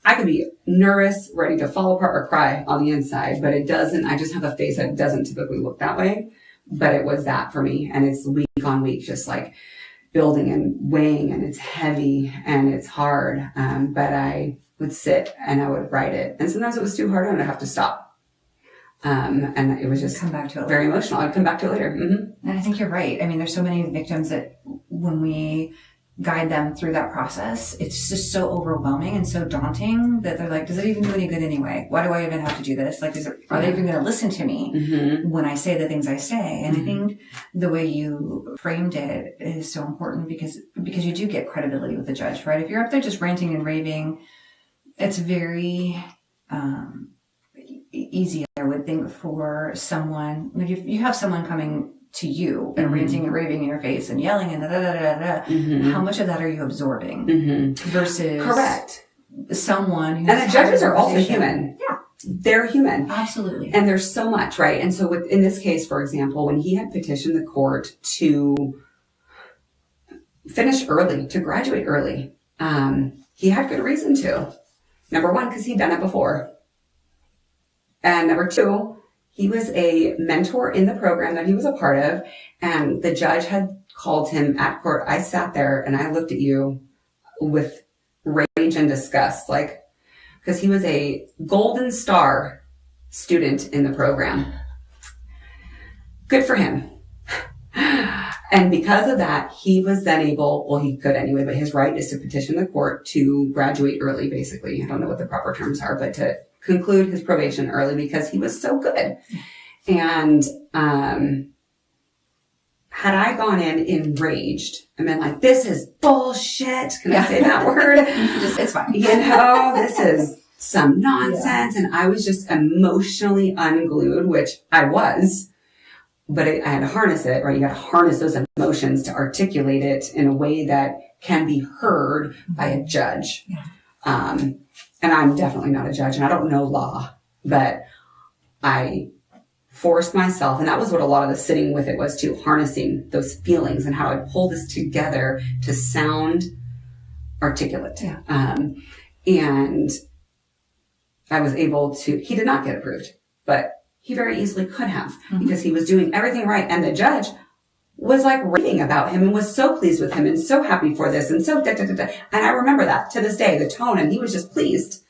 I could be nervous, ready to fall apart or cry on the inside, but it doesn't. I just have a face that doesn't typically look that way. But it was that for me. And it's week on week, just like building and weighing, and it's heavy and it's hard. But I would sit and I would write it. And sometimes it was too hard and I'd have to stop. And it was just come back to it very emotional. I'd come back to it later. Mm-hmm. And I think you're right. I mean, there's so many victims that when we guide them through that process, it's just so overwhelming and so daunting that they're like, does it even do any good anyway? Why do I even have to do this? Like, are they even going to listen to me when I say the things I say? And I think the way you framed it is so important because you do get credibility with the judge, right? If you're up there just ranting and raving, it's very easy, I would think, for someone, like if you have someone coming to you and ranting and raving in your face and yelling and how much of that are you absorbing versus correct someone who and the judges are also human. Yeah, they're human, absolutely. And there's so much, right? And so in this case, for example, when he had petitioned the court to finish early, to graduate early, he had good reason to. Number one, because he'd done it before. And number two, he was a mentor in the program that he was a part of, and the judge had called him at court. I sat there and I looked at you with rage and disgust, like, because he was a golden star student in the program. Good for him. And because of that, he was then able, well, he could anyway, but his right is to petition the court to graduate early, basically. I don't know what the proper terms are, but to conclude his probation early because he was so good. And had I gone in enraged and been like, this is bullshit. Can I say that word? It's fine. This is some nonsense. Yeah. And I was just emotionally unglued, which I was. But I had to harness it, right? You got to harness those emotions to articulate it in a way that can be heard by a judge. Yeah. And I'm definitely not a judge, and I don't know law, but I forced myself, and that was what a lot of the sitting with it was too, harnessing those feelings and how I pull this together to sound articulate. Yeah. And I was able to, he did not get approved, but he very easily could have, because he was doing everything right. And the judge was like raving about him and was so pleased with him and so happy for this and so And I remember that to this day, the tone, and he was just pleased.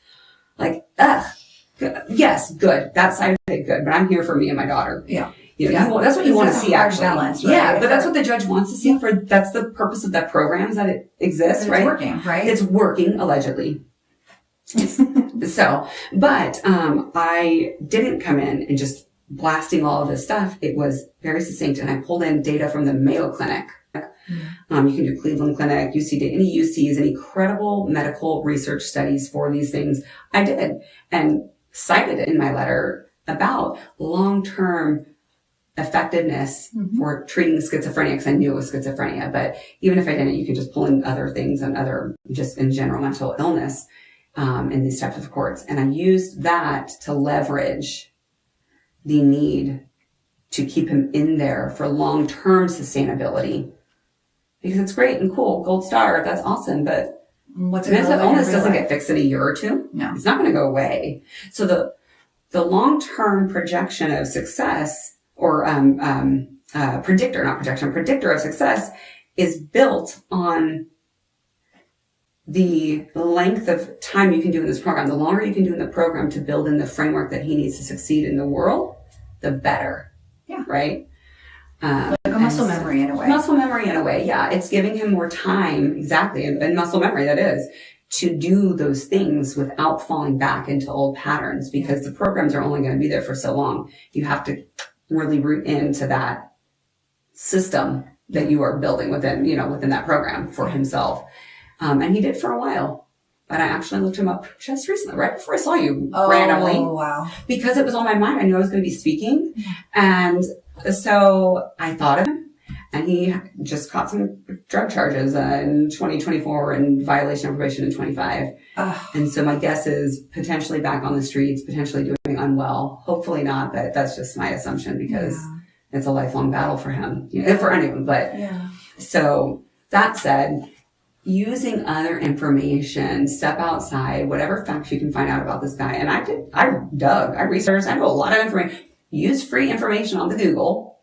Like, good. Yes, good. That side of it, good. But I'm here for me and my daughter. Yeah. That's what you want to see, actually. Balance, right? Yeah, but that's what the judge wants to see. That's the purpose of that program, is that it exists, right? It's working, right? It's working, allegedly. But I didn't come in and just blasting all of this stuff. It was very succinct, and I pulled in data from the Mayo Clinic. You can do Cleveland Clinic, UC, any UCs, any credible medical research studies for these things. I did, and cited it in my letter about long-term effectiveness for treating schizophrenia, because I knew it was schizophrenia. But even if I didn't, you can just pull in other things and other, just in general, mental illness in these types of courts. And I used that to leverage the need to keep him in there for long-term sustainability. Because it's great and cool, gold star, that's awesome, but mental illness doesn't get fixed in a year or two. No. It's not going to go away. So the long-term projection of success, or predictor of success, is built on the length of time you can do in this program. The longer you can do in the program to build in the framework that he needs to succeed in the world, the better. Yeah. Right? Like a muscle memory in a way. Muscle memory in a way, yeah. It's giving him more time, exactly, and muscle memory, that is, to do those things without falling back into old patterns, because the programs are only going to be there for so long. You have to really root into that system that you are building within that program for himself. And he did for a while. But I actually looked him up just recently, right before I saw you, randomly. Oh, wow. Because it was on my mind. I knew I was going to be speaking. And so I thought of him, and he just caught some drug charges in 2024 and violation of probation in 25. And so my guess is potentially back on the streets, potentially doing unwell. Hopefully not, but that's just my assumption, because it's a lifelong battle for him, for anyone. But so that said, using other information, step outside, whatever facts you can find out about this guy. And I researched, I know a lot of information. Use free information on the Google,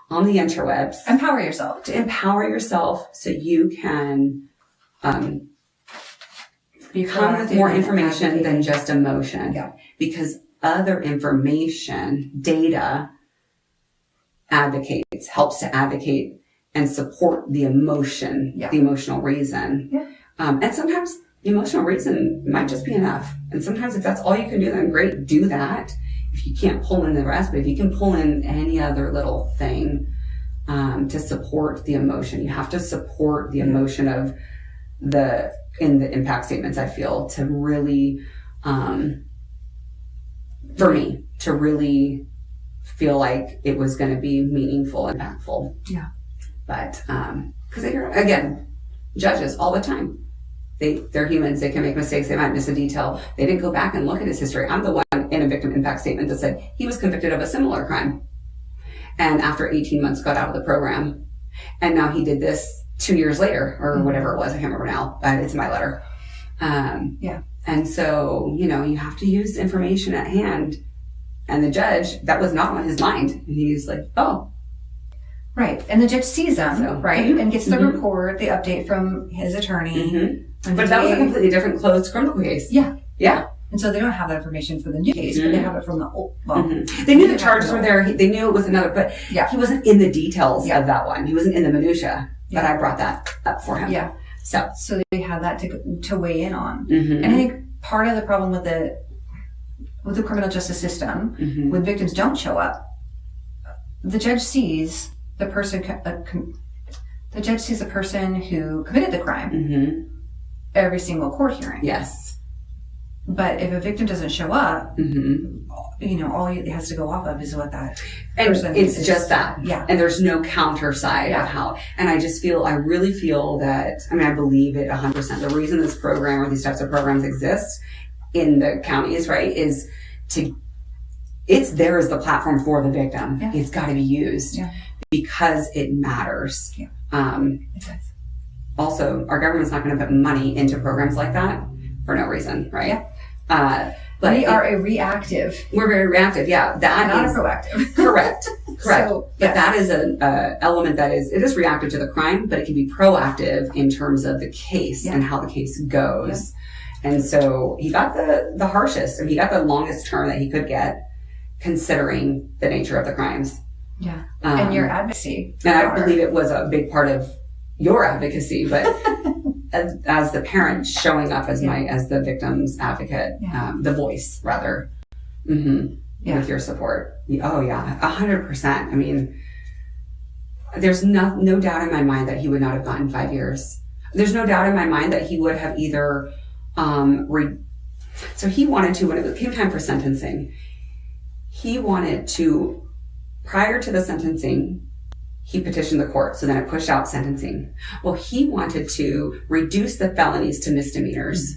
on the interwebs. Empower yourself. To empower yourself so you can come with more information than just emotion. Yeah. Because other information, data, helps to advocate and support the emotion, the emotional reason. Yeah. And sometimes the emotional reason might just be enough. And sometimes if that's all you can do, then great, do that. If you can't pull in the rest, but if you can pull in any other little thing to support the emotion, you have to support the emotion of in the impact statements, I feel, to really, for me, to really feel like it was going to be meaningful and impactful. Yeah. But, because again, judges all the time. They're humans. They can make mistakes. They might miss a detail. They didn't go back and look at his history. I'm the one in a victim impact statement that said he was convicted of a similar crime. And after 18 months got out of the program. And now he did this 2 years later, or whatever it was. I can't remember now. It's in my letter. And so, you have to use information at hand. And the judge, that was not on his mind. And he's like, oh. Right. And the judge sees them, right? And gets the report, the update from his attorney. But that was a completely different closed criminal case. Yeah. Yeah. And so they don't have that information for the new case, but they have it from the old. Well, they knew the charges were there. They knew it was another, but yeah. he wasn't in the details of that one. He wasn't in the minutia, but I brought that up for him. Yeah. So they had that to weigh in on. And I think part of the problem with the criminal justice system, when victims don't show up, the judge sees the person. The judge sees the person who committed the crime every single court hearing. Yes. But if a victim doesn't show up, all he has to go off of is what that person it's is. Just that. Yeah. And there's no counter side of how. And I really feel that, I believe it 100%. The reason this program or these types of programs exist in the counties, right, is it's there as the platform for the victim. Yeah. It's got to be used because it matters. Yeah. It does. Also, our government's not going to put money into programs like that for no reason, right? Yeah. But we are reactive. We're very reactive. Yeah, not a proactive. Correct. So, but that is an element it is reactive to the crime, but it can be proactive in terms of the case and how the case goes. Yeah. And so he got the harshest, and he got the longest term that he could get, considering the nature of the crimes. Yeah. And your advocacy. And I believe it was a big part of your advocacy, but as the parent showing up as as the victim's advocate, the voice rather, with your support. Oh yeah, 100%. There's no doubt in my mind that he would not have gotten 5 years. There's no doubt in my mind that he would have either, so he wanted to, when it came time for sentencing, he wanted to, prior to the sentencing, he petitioned the court, so then it pushed out sentencing. Well, he wanted to reduce the felonies to misdemeanors.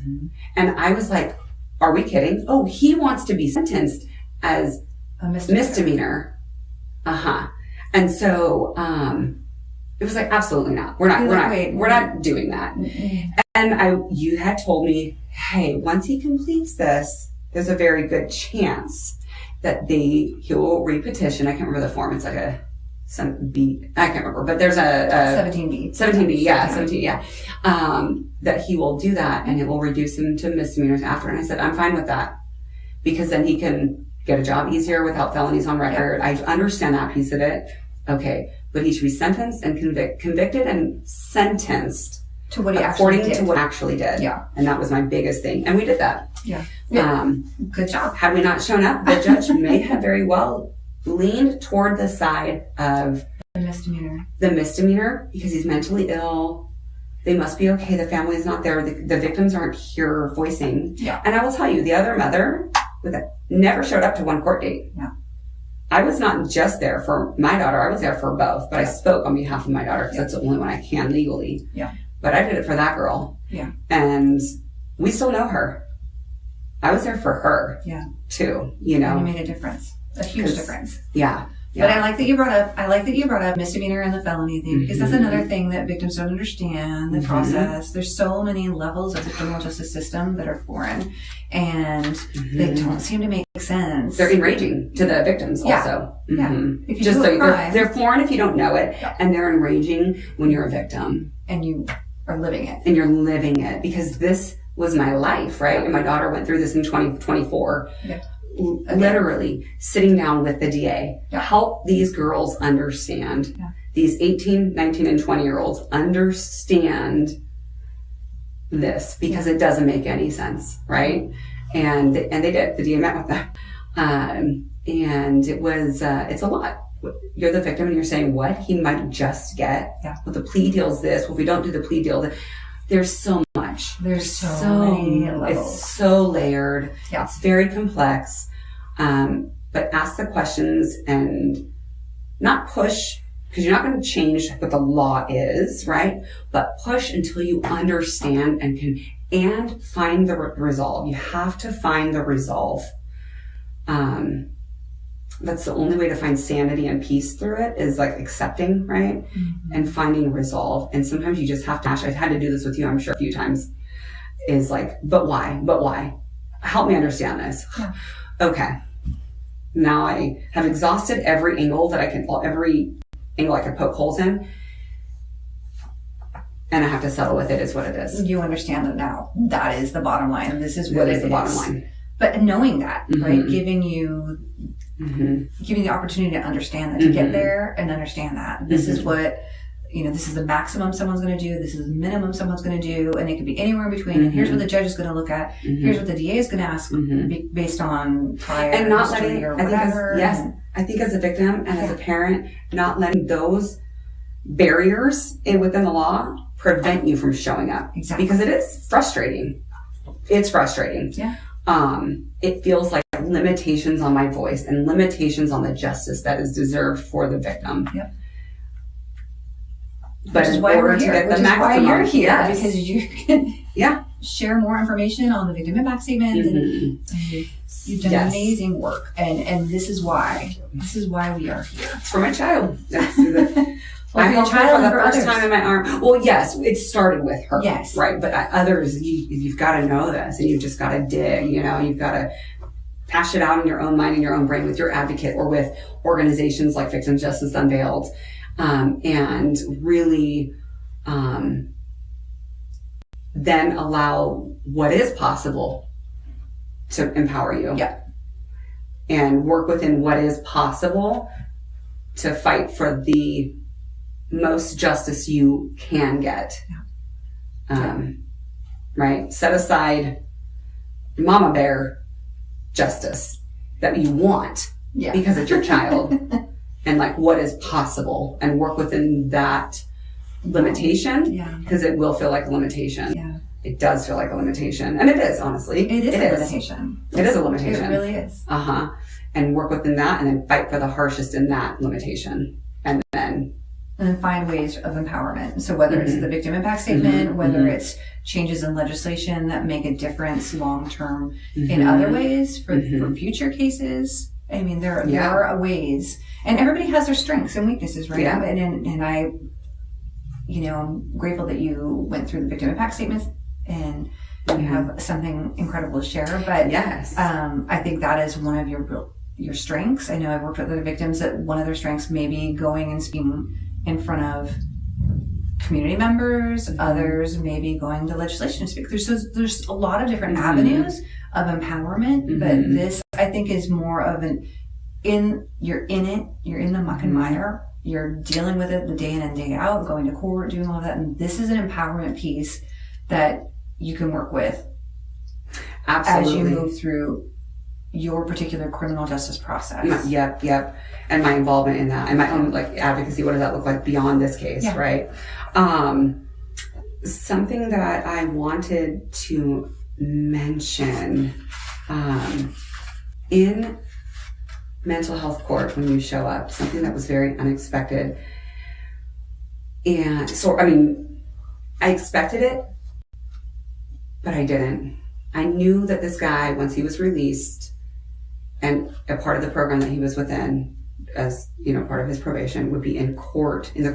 And I was like, are we kidding? Oh, he wants to be sentenced as a misdemeanor. And so it was like, absolutely not. We're not doing that. And you had told me, hey, once he completes this, there's a very good chance that he'll repetition. I can't remember the form. It's like some B, I can't remember, but there's a 17B. 17B, yeah, 17, yeah. That he will do that and it will reduce him to misdemeanors after. And I said, I'm fine with that, because then he can get a job easier without felonies on record. I understand that piece of it. Okay. But he should be sentenced and convicted and sentenced to what he according to what actually did. Yeah. And that was my biggest thing. And we did that. Yeah. Good job. Had we not shown up, the judge may have very well leaned toward the side of the misdemeanor, because he's mentally ill. They must be okay. The family is not there. The victims aren't here voicing. Yeah. And I will tell you, the other mother never showed up to one court date. Yeah. I was not just there for my daughter. I was there for both, but I spoke on behalf of my daughter because that's the only one I can legally. Yeah. But I did it for that girl. Yeah. And we still know her. I was there for her. Yeah. Too. And you made a difference. A huge difference. Yeah. But I like that you brought up misdemeanor and the felony thing, because that's another thing that victims don't understand, the process. There's so many levels of the criminal justice system that are foreign, and they don't seem to make sense. They're enraging to the victims also. Yeah. If you just do so crime, they're foreign if you don't know it, and they're enraging when you're a victim. And you are living it. And you're living it, because this was my life, right? And my daughter went through this in 2024. Yeah. Literally sitting down with the DA to help these girls understand, these 18, 19, and 20-year-olds understand this, because it doesn't make any sense, right? And they did. The DA met with them. And it was, it's a lot. You're the victim and you're saying what he might just get. Yeah. Well, the plea deal's this. Well, if we don't do the plea deal, there's so much. There's so many levels. It's so layered. Yeah. It's very complex. But ask the questions and not push, because you're not going to change what the law is, right? But push until you understand and find the resolve. You have to find the resolve. That's the only way to find sanity and peace through it, is like accepting, right? And finding resolve. And sometimes you just have to, I've had to do this with you, I'm sure, a few times, is like, but why? But why? Help me understand this. Yeah. Okay. Now I have exhausted every angle I could poke holes in. And I have to settle with it, is what it is. You understand that now. That is the bottom line. This is what it is. The bottom line. but knowing that, Mm-hmm. right, giving you the opportunity to understand that, to get there and understand that this is what, this is the maximum someone's going to do, this is the minimum someone's going to do, and it could be anywhere in between. And here's what the judge is going to look at. Here's what the DA is going to ask based on prior and not history letting, or whatever. I think as a victim and as a parent, not letting those barriers within the law prevent you from showing up. Exactly. Because it is frustrating. It's frustrating. Yeah. It feels like limitations on my voice and limitations on the justice that is deserved for the victim. Yep. But which is why we're here. Which is why you're here, yes. because you can share more information on the victim impact statement. And you've done amazing work, and this is why we are here. It's for my child. That's I held her for the first time in my arm. Well, yes, it started with her. Yes. Right. But others, you've got to know this, and you've just got to dig, you've got to hash it out in your own mind and your own brain with your advocate or with organizations like Victim Justice Unveiled, and really then allow what is possible to empower you. Yeah. And work within what is possible to fight for the most justice you can get. Right? Set aside mama bear justice that you want because it's your child and like what is possible, and work within that limitation because it will feel like a limitation. Yeah. It does feel like a limitation, and it is, honestly. It is a limitation. It is a limitation. It really is. And work within that, and then fight for the harshest in that limitation, and then find ways of empowerment. So whether it's the victim impact statement, whether it's changes in legislation that make a difference long term in other ways for future cases. I mean, there are ways, and everybody has their strengths and weaknesses, right? Yeah. And I, I'm grateful that you went through the victim impact statements and you have something incredible to share. But yes, I think that is one of your strengths. I know I've worked with other victims that one of their strengths may be going and speaking in front of community members, others maybe going to legislation to speak. There's a lot of different avenues of empowerment, but this I think is more of you're in the muck and mire, you're dealing with it the day in and day out, going to court, doing all of that, and this is an empowerment piece that you can work with as you move through your particular criminal justice process. Yep. And my involvement in that and my own advocacy, what does that look like beyond this case, right? Something that I wanted to mention, in mental health court when you show up, something that was very unexpected. And so, I expected it, but I didn't. I knew that this guy, once he was released, and a part of the program that he was within, as part of his probation, would be in the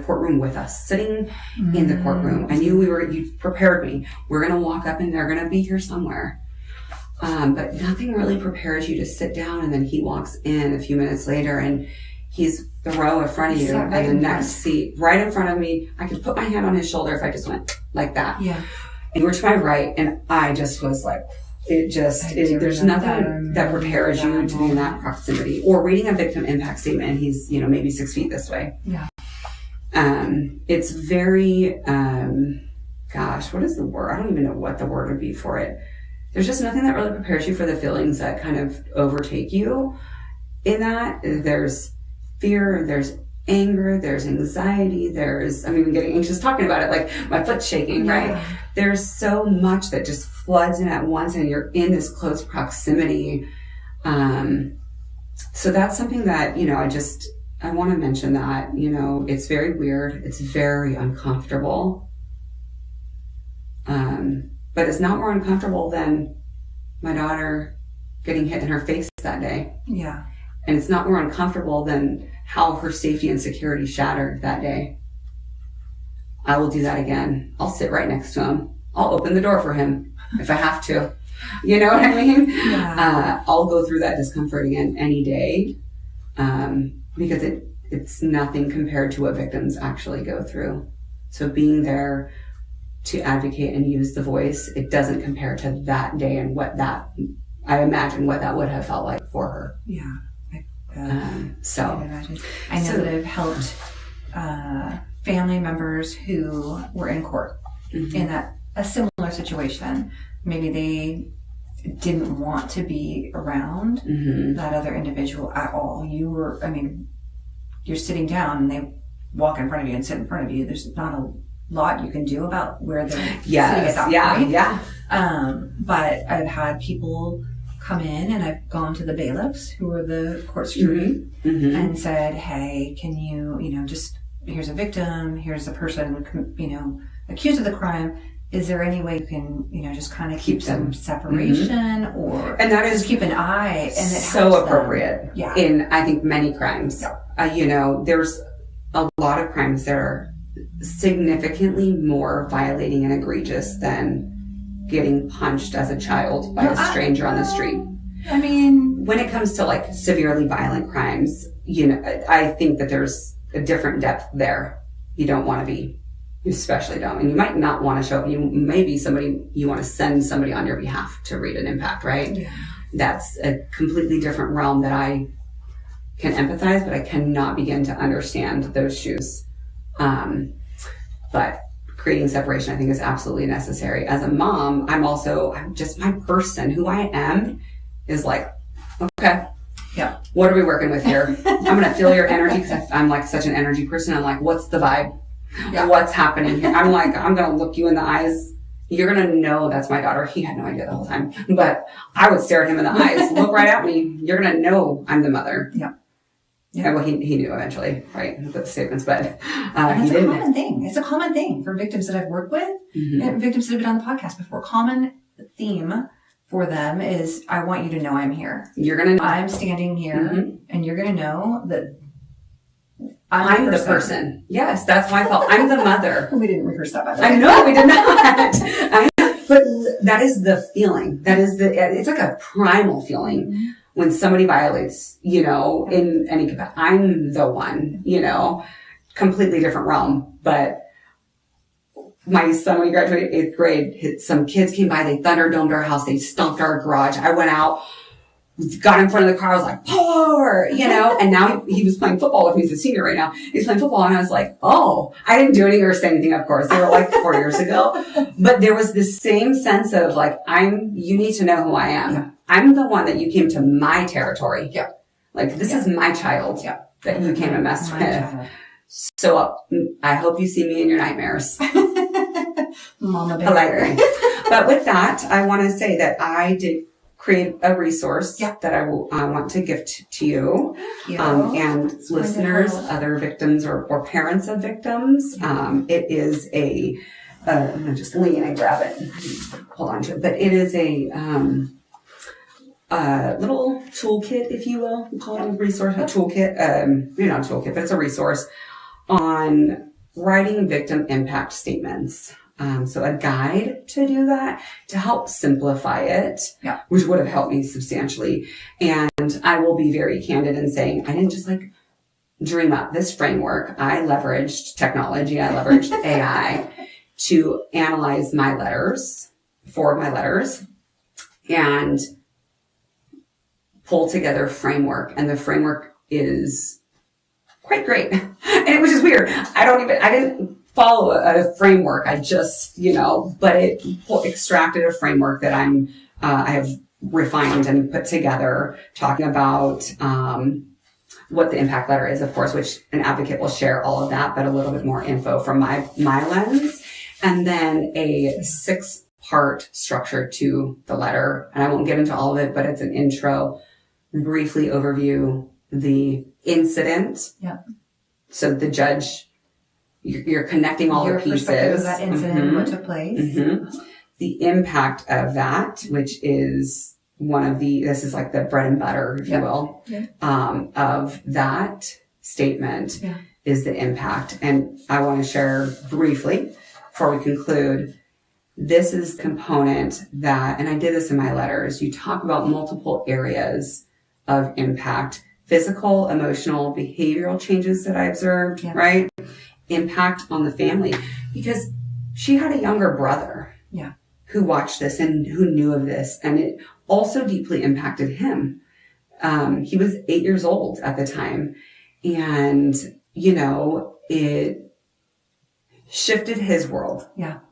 courtroom with us, sitting in the courtroom. I knew you prepared me. We're going to walk up and they're going to be here somewhere. But nothing really prepares you to sit down, and then he walks in a few minutes later and he's the row in front of you and the next seat right in front of me. I could put my hand on his shoulder if I just went like that. Yeah. And you were to my right, and I just was like, there's nothing that prepares you to be in that proximity. Or reading a victim impact statement, and he's, maybe 6 feet this way. Yeah. It's very, what is the word? I don't even know what the word would be for it. There's just nothing that really prepares you for the feelings that kind of overtake you in that. There's fear, there's anger, there's anxiety, I'm even getting anxious talking about it, like my foot's shaking, right? There's so much that just floods in at once, and you're in this close proximity. So that's something that, I want to mention that, it's very weird. It's very uncomfortable. But it's not more uncomfortable than my daughter getting hit in her face that day. Yeah. And it's not more uncomfortable than how her safety and security shattered that day. I will do that again. I'll sit right next to him. I'll open the door for him if I have to. You know what I mean? Yeah. I'll go through that discomfort again any day, because it's nothing compared to what victims actually go through. So being there to advocate and use the voice, it doesn't compare to that day and what that I imagine what that would have felt like for her. Yeah. I can imagine. I know that I've helped family members who were in court in a similar situation. Maybe they didn't want to be around that other individual at all. You're sitting down and they walk in front of you and sit in front of you. There's not a lot you can do about where they're sitting at that point. Yeah. But I've had people come in, and I've gone to the bailiffs, who are the court security, and said, hey, can you, just, here's a victim, here's a person, accused of the crime. Is there any way you can, just kind of keep some separation and that is just keep an eye? And it so appropriate in, I think, many crimes. Yeah. There's a lot of crimes that are significantly more violating and egregious than getting punched as a child by a stranger on the street. I mean, when it comes to like severely violent crimes, I think that there's a different depth there. You don't want to be, you especially don't, and you might not want to show up. You want to send somebody on your behalf to read an impact, right? Yeah. That's a completely different realm that I can empathize, but I cannot begin to understand those shoes. But creating separation, I think, is absolutely necessary. As a mom, I'm just my person. Who I am is like, okay, what are we working with here? I'm going to feel your energy, because I'm like such an energy person. I'm like, what's the vibe? Yeah. What's happening here? I'm like, I'm going to look you in the eyes. You're going to know that's my daughter. He had no idea the whole time, but I would stare at him in the eyes, look right at me. You're going to know I'm the mother. Yeah. Yeah. Well, he knew eventually, right, with the statements, but it's a common thing. It's a common thing for victims that I've worked with, and victims that have been on the podcast before. Common theme for them is, I want you to know I'm here. I'm standing here, and you're going to know that I'm the person. Yes, that's my fault. I'm the mother. We didn't rehearse that, by the way. I know, we did not. But that is the feeling. It's like a primal feeling. When somebody violates, in any capacity, I'm the one, completely different realm. But my son, when he graduated 8th grade, some kids came by, they thunderdomed our house, they stomped our garage. I went out, got in front of the car, I was like, power, and now he was playing football with me. He's a senior right now. He's playing football, and I was like, oh, I didn't do anything or say anything, of course. They were like 4 years ago. But there was this same sense of like, you need to know who I am. Yeah. I'm the one that you came to my territory. Yeah. Like, this is my child that you came and messed with. Child. So I hope you see me in your nightmares. Mama bear. But with that, I want to say that I did create a resource that I will want to gift to you, and it's listeners, wonderful. Other victims or parents of victims. It is I'm going to just lean and grab it and hold on to it. But it is a little toolkit, if you will. We call it a resource, a toolkit. Maybe not a toolkit, but it's a resource on writing victim impact statements. So a guide to do that, to help simplify it, which would have helped me substantially. And I will be very candid in saying, I didn't just dream up this framework. I leveraged technology. I leveraged AI to analyze my letters, and pull together a framework. And the framework is quite great. And it was just weird. I didn't follow a framework. I just, but it extracted a framework that I have refined and put together, talking about what the impact letter is, of course, which an advocate will share all of that, but a little bit more info from my lens. And then a 6-part structure to the letter. And I won't get into all of it, but it's an intro, briefly overview the incident. Yeah. So the judge, you're connecting all the pieces. Of that incident, what took place. The impact of that, which is this is like the bread and butter, if you will, of that statement is the impact. And I want to share briefly, before we conclude, this is the component that, and I did this in my letters, you talk about multiple areas of impact: physical, emotional, behavioral changes that I observed, right? Impact on the family, because she had a younger brother who watched this and who knew of this, and it also deeply impacted him. He was 8 years old at the time. And, you know, it shifted his world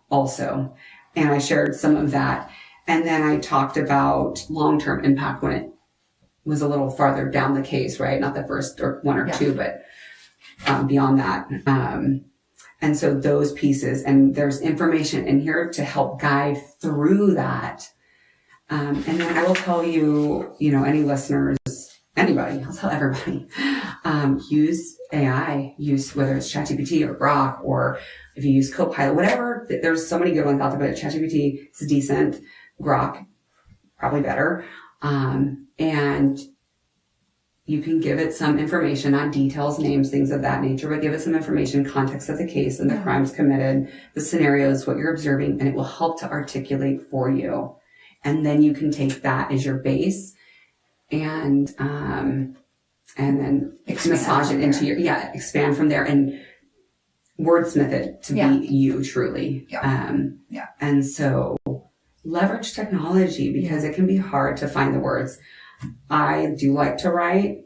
also. And I shared some of that. And then I talked about long-term impact when it was a little farther down the case, right? Not the first or one or two, but beyond that. And so those pieces, and there's information in here to help guide through that. And then I will tell you, you know, any listeners, anybody, I'll tell everybody, use AI, use whether it's ChatGPT or Grok, or if you use Copilot, whatever. There's so many good ones out there, but ChatGPT is decent. Grok, probably better. And you can give it some information, not details, names, things of that nature, but give it some information, context of the case and the crimes committed, the scenarios, what you're observing, and it will help to articulate for you. And then you can take that as your base and then massage it into your, expand from there and wordsmith it to be you truly. And so leverage technology because it can be hard to find the words. I do like to write.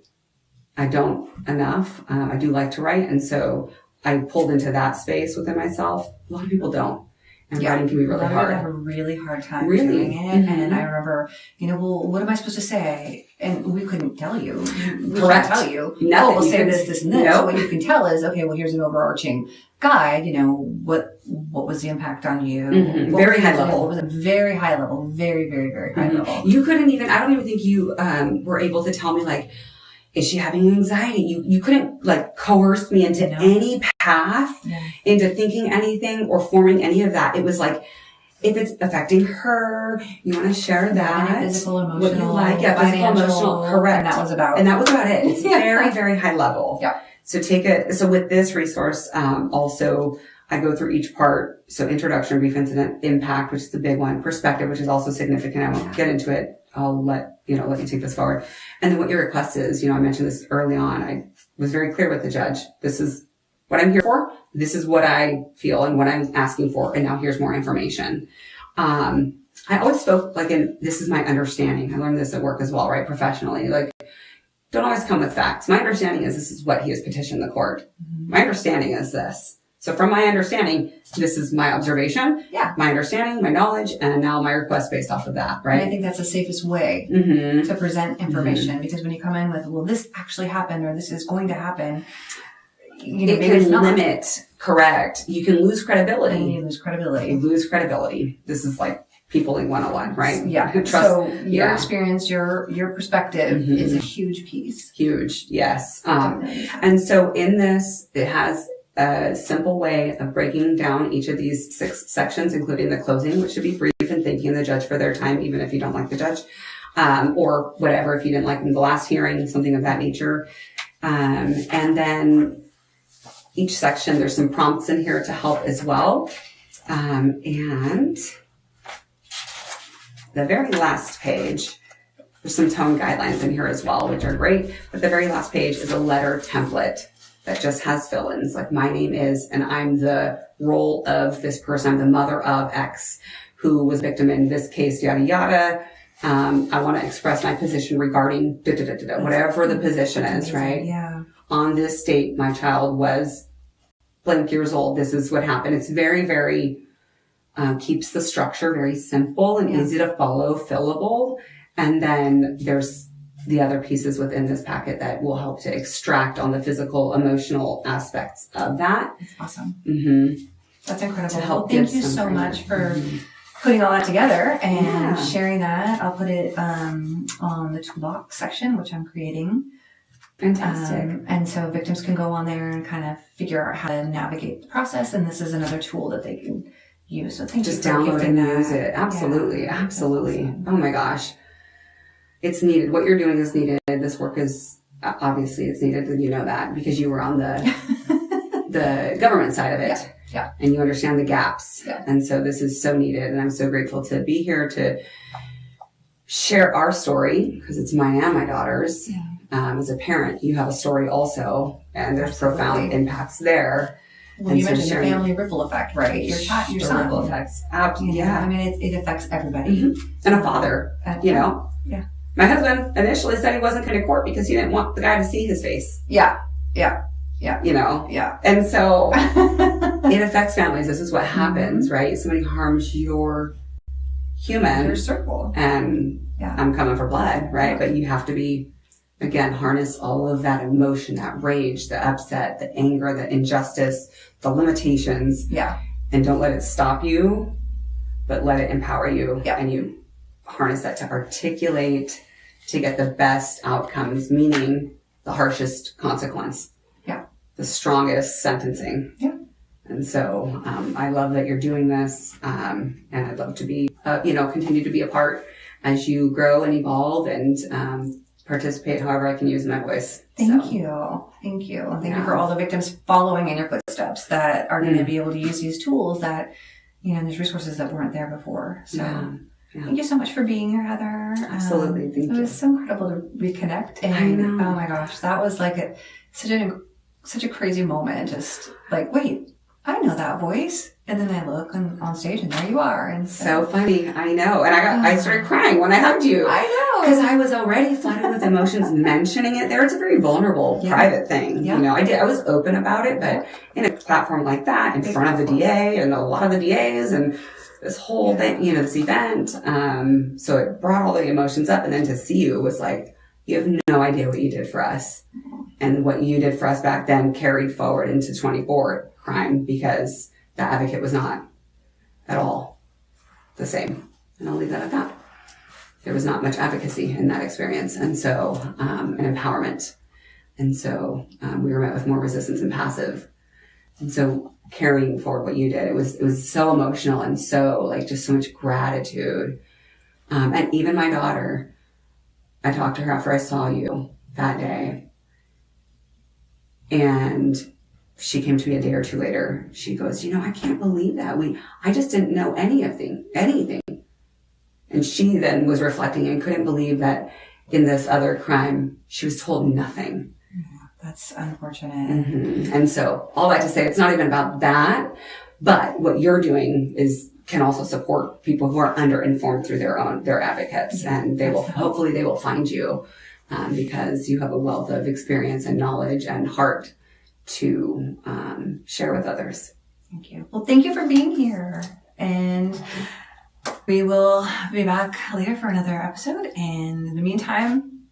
I don't enough. I do like to write. And so I pulled into that space within myself. A lot of people don't. And writing can be really hard. I have a really hard time doing it. And I remember, you know, well, what am I supposed to say? And we couldn't tell you. We Correct. Can't tell you. Nothing. We'll say this, and this. Nope. What you can tell is, okay, well, here's an overarching guide. You know, what was the impact on you? Very high level. It was a very high level. Very, very, very high level. You couldn't even, I don't even think you were able to tell me, like, is she having anxiety? You couldn't, like, coerce me into any path, into thinking anything or forming any of that. It was like, if it's affecting her, you want to share that. Physical, emotional, what you like. Physical, emotional. Correct. And that was about it. It's very, very high level. Yeah. So so with this resource, also, I go through each part. So introduction, brief incident, impact, which is the big one, perspective, which is also significant. I won't get into it. I'll let you take this forward. And then what your request is, I mentioned this early on. I was very clear with the judge. This is what I'm here for. This is what I feel and what I'm asking for. And now here's more information. I always spoke this is my understanding. I learned this at work as well, right? Professionally. Like, don't always come with facts. My understanding is this is what he has petitioned the court. My understanding is this. So from my understanding, this is my observation, my understanding, my knowledge, and now my request based off of that, right? And I think that's the safest way to present information because when you come in with, well, this actually happened or this is going to happen, it can limit, correct. You can lose credibility. And you lose credibility. This is like peopling 101, right? Yeah. Trust. So your experience, your perspective is a huge piece. Huge, yes. And so in this, it has a simple way of breaking down each of these 6 sections, including the closing, which should be brief and thanking the judge for their time, even if you don't like the judge, or whatever, if you didn't like them the last hearing, something of that nature. And then each section, there's some prompts in here to help as well. And the very last page, there's some tone guidelines in here as well, which are great. But the very last page is a letter template that just has fill-ins, like my name is, and I'm the role of this person. I'm the mother of X who was victim in this case, yada, yada. I want to express my position regarding whatever the position is, right? Yeah. On this date, my child was blank years old. This is what happened. It's very, very, keeps the structure very simple and easy to follow, fillable. And then there's the other pieces within this packet that will help to extract on the physical, emotional aspects of that. That's awesome. Mm-hmm. That's incredible. To help thank you so much for putting all that together and sharing that. I'll put it on the toolbox section, which I'm creating. Fantastic. And so victims can go on there and kind of figure out how to navigate the process. And this is another tool that they can use. So thank you for download and that. use it. Absolutely. Yeah. Absolutely. Awesome. Oh my gosh. It's needed. What you're doing is needed. This work is obviously it's needed, and you know that because you were on the government side of it, and you understand the gaps. And so this is so needed, and I'm so grateful to be here to share our story because it's mine and my daughter's. As a parent, you have a story also, and there's profound impacts there. Well, you mentioned the family ripple effect, right? Your son. Ripple effects. Yeah. I mean, it affects everybody. Mm-hmm. And a father, know. Yeah. My husband initially said he wasn't going to court because he didn't want the guy to see his face. Yeah. And so it affects families. This is what happens, right? Somebody harms your circle. And I'm coming for blood, right? But you have to be, again, harness all of that emotion, that rage, the upset, the anger, the injustice, the limitations. Yeah. And don't let it stop you, but let it empower you. Yeah. And you harness that to articulate, to get the best outcomes, meaning the harshest consequence. Yeah. The strongest sentencing. Yeah. And so I love that you're doing this. And I'd love to be, continue to be a part as you grow and evolve and participate however I can use my voice. Thank you. And thank you for all the victims following in your footsteps that are going to be able to use these tools that, there's resources that weren't there before. So thank you so much for being here, Heather. Absolutely. Thank you. It was so incredible to reconnect. And I know. Oh my gosh, that was like such a crazy moment. Just like, wait, I know that voice. And then I look on stage and there you are. And so funny. I know. And I started crying when I hugged you. I know. Because I was already flooded with emotions mentioning it there. It's a very vulnerable, private thing. Yeah. I was open about it, but in a platform like that, in front of the DA and a lot of the DAs and this whole thing, this event. So it brought all the emotions up. And then to see you was like, you have no idea what you did for us. And what you did for us back then carried forward into 24 crime because the advocate was not at all the same. And I'll leave that at that. There was not much advocacy in that experience. And so, an empowerment. And so, we were met with more resistance and passive. And so carrying forward what you did, it was so emotional and so just so much gratitude. And even my daughter, I talked to her after I saw you that day. And she came to me a day or two later. She goes, I can't believe that. I just didn't know anything. And she then was reflecting and couldn't believe that in this other crime, she was told nothing. That's unfortunate. Mm-hmm. And so all that to say, it's not even about that, but what you're doing can also support people who are underinformed through their advocates. And hopefully they will find you because you have a wealth of experience and knowledge and heart to share with others. Thank you. Well, thank you for being here. And we will be back later for another episode. And in the meantime,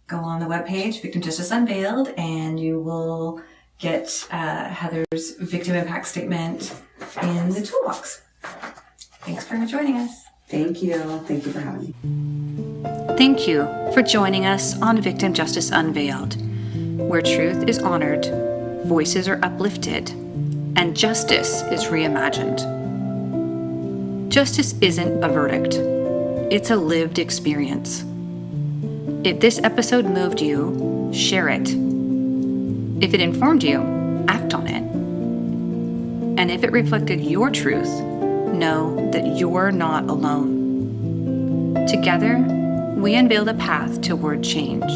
go on the webpage, Victim Justice Unveiled, and you will get Heather's victim impact statement in the toolbox. Thanks for joining us. Thank you. Thank you for having me. Thank you for joining us on Victim Justice Unveiled, where truth is honored, voices are uplifted, and justice is reimagined. Justice isn't a verdict. It's a lived experience. If this episode moved you, share it. If it informed you, act on it. And if it reflected your truth, know that you're not alone. Together, we unveiled a path toward change.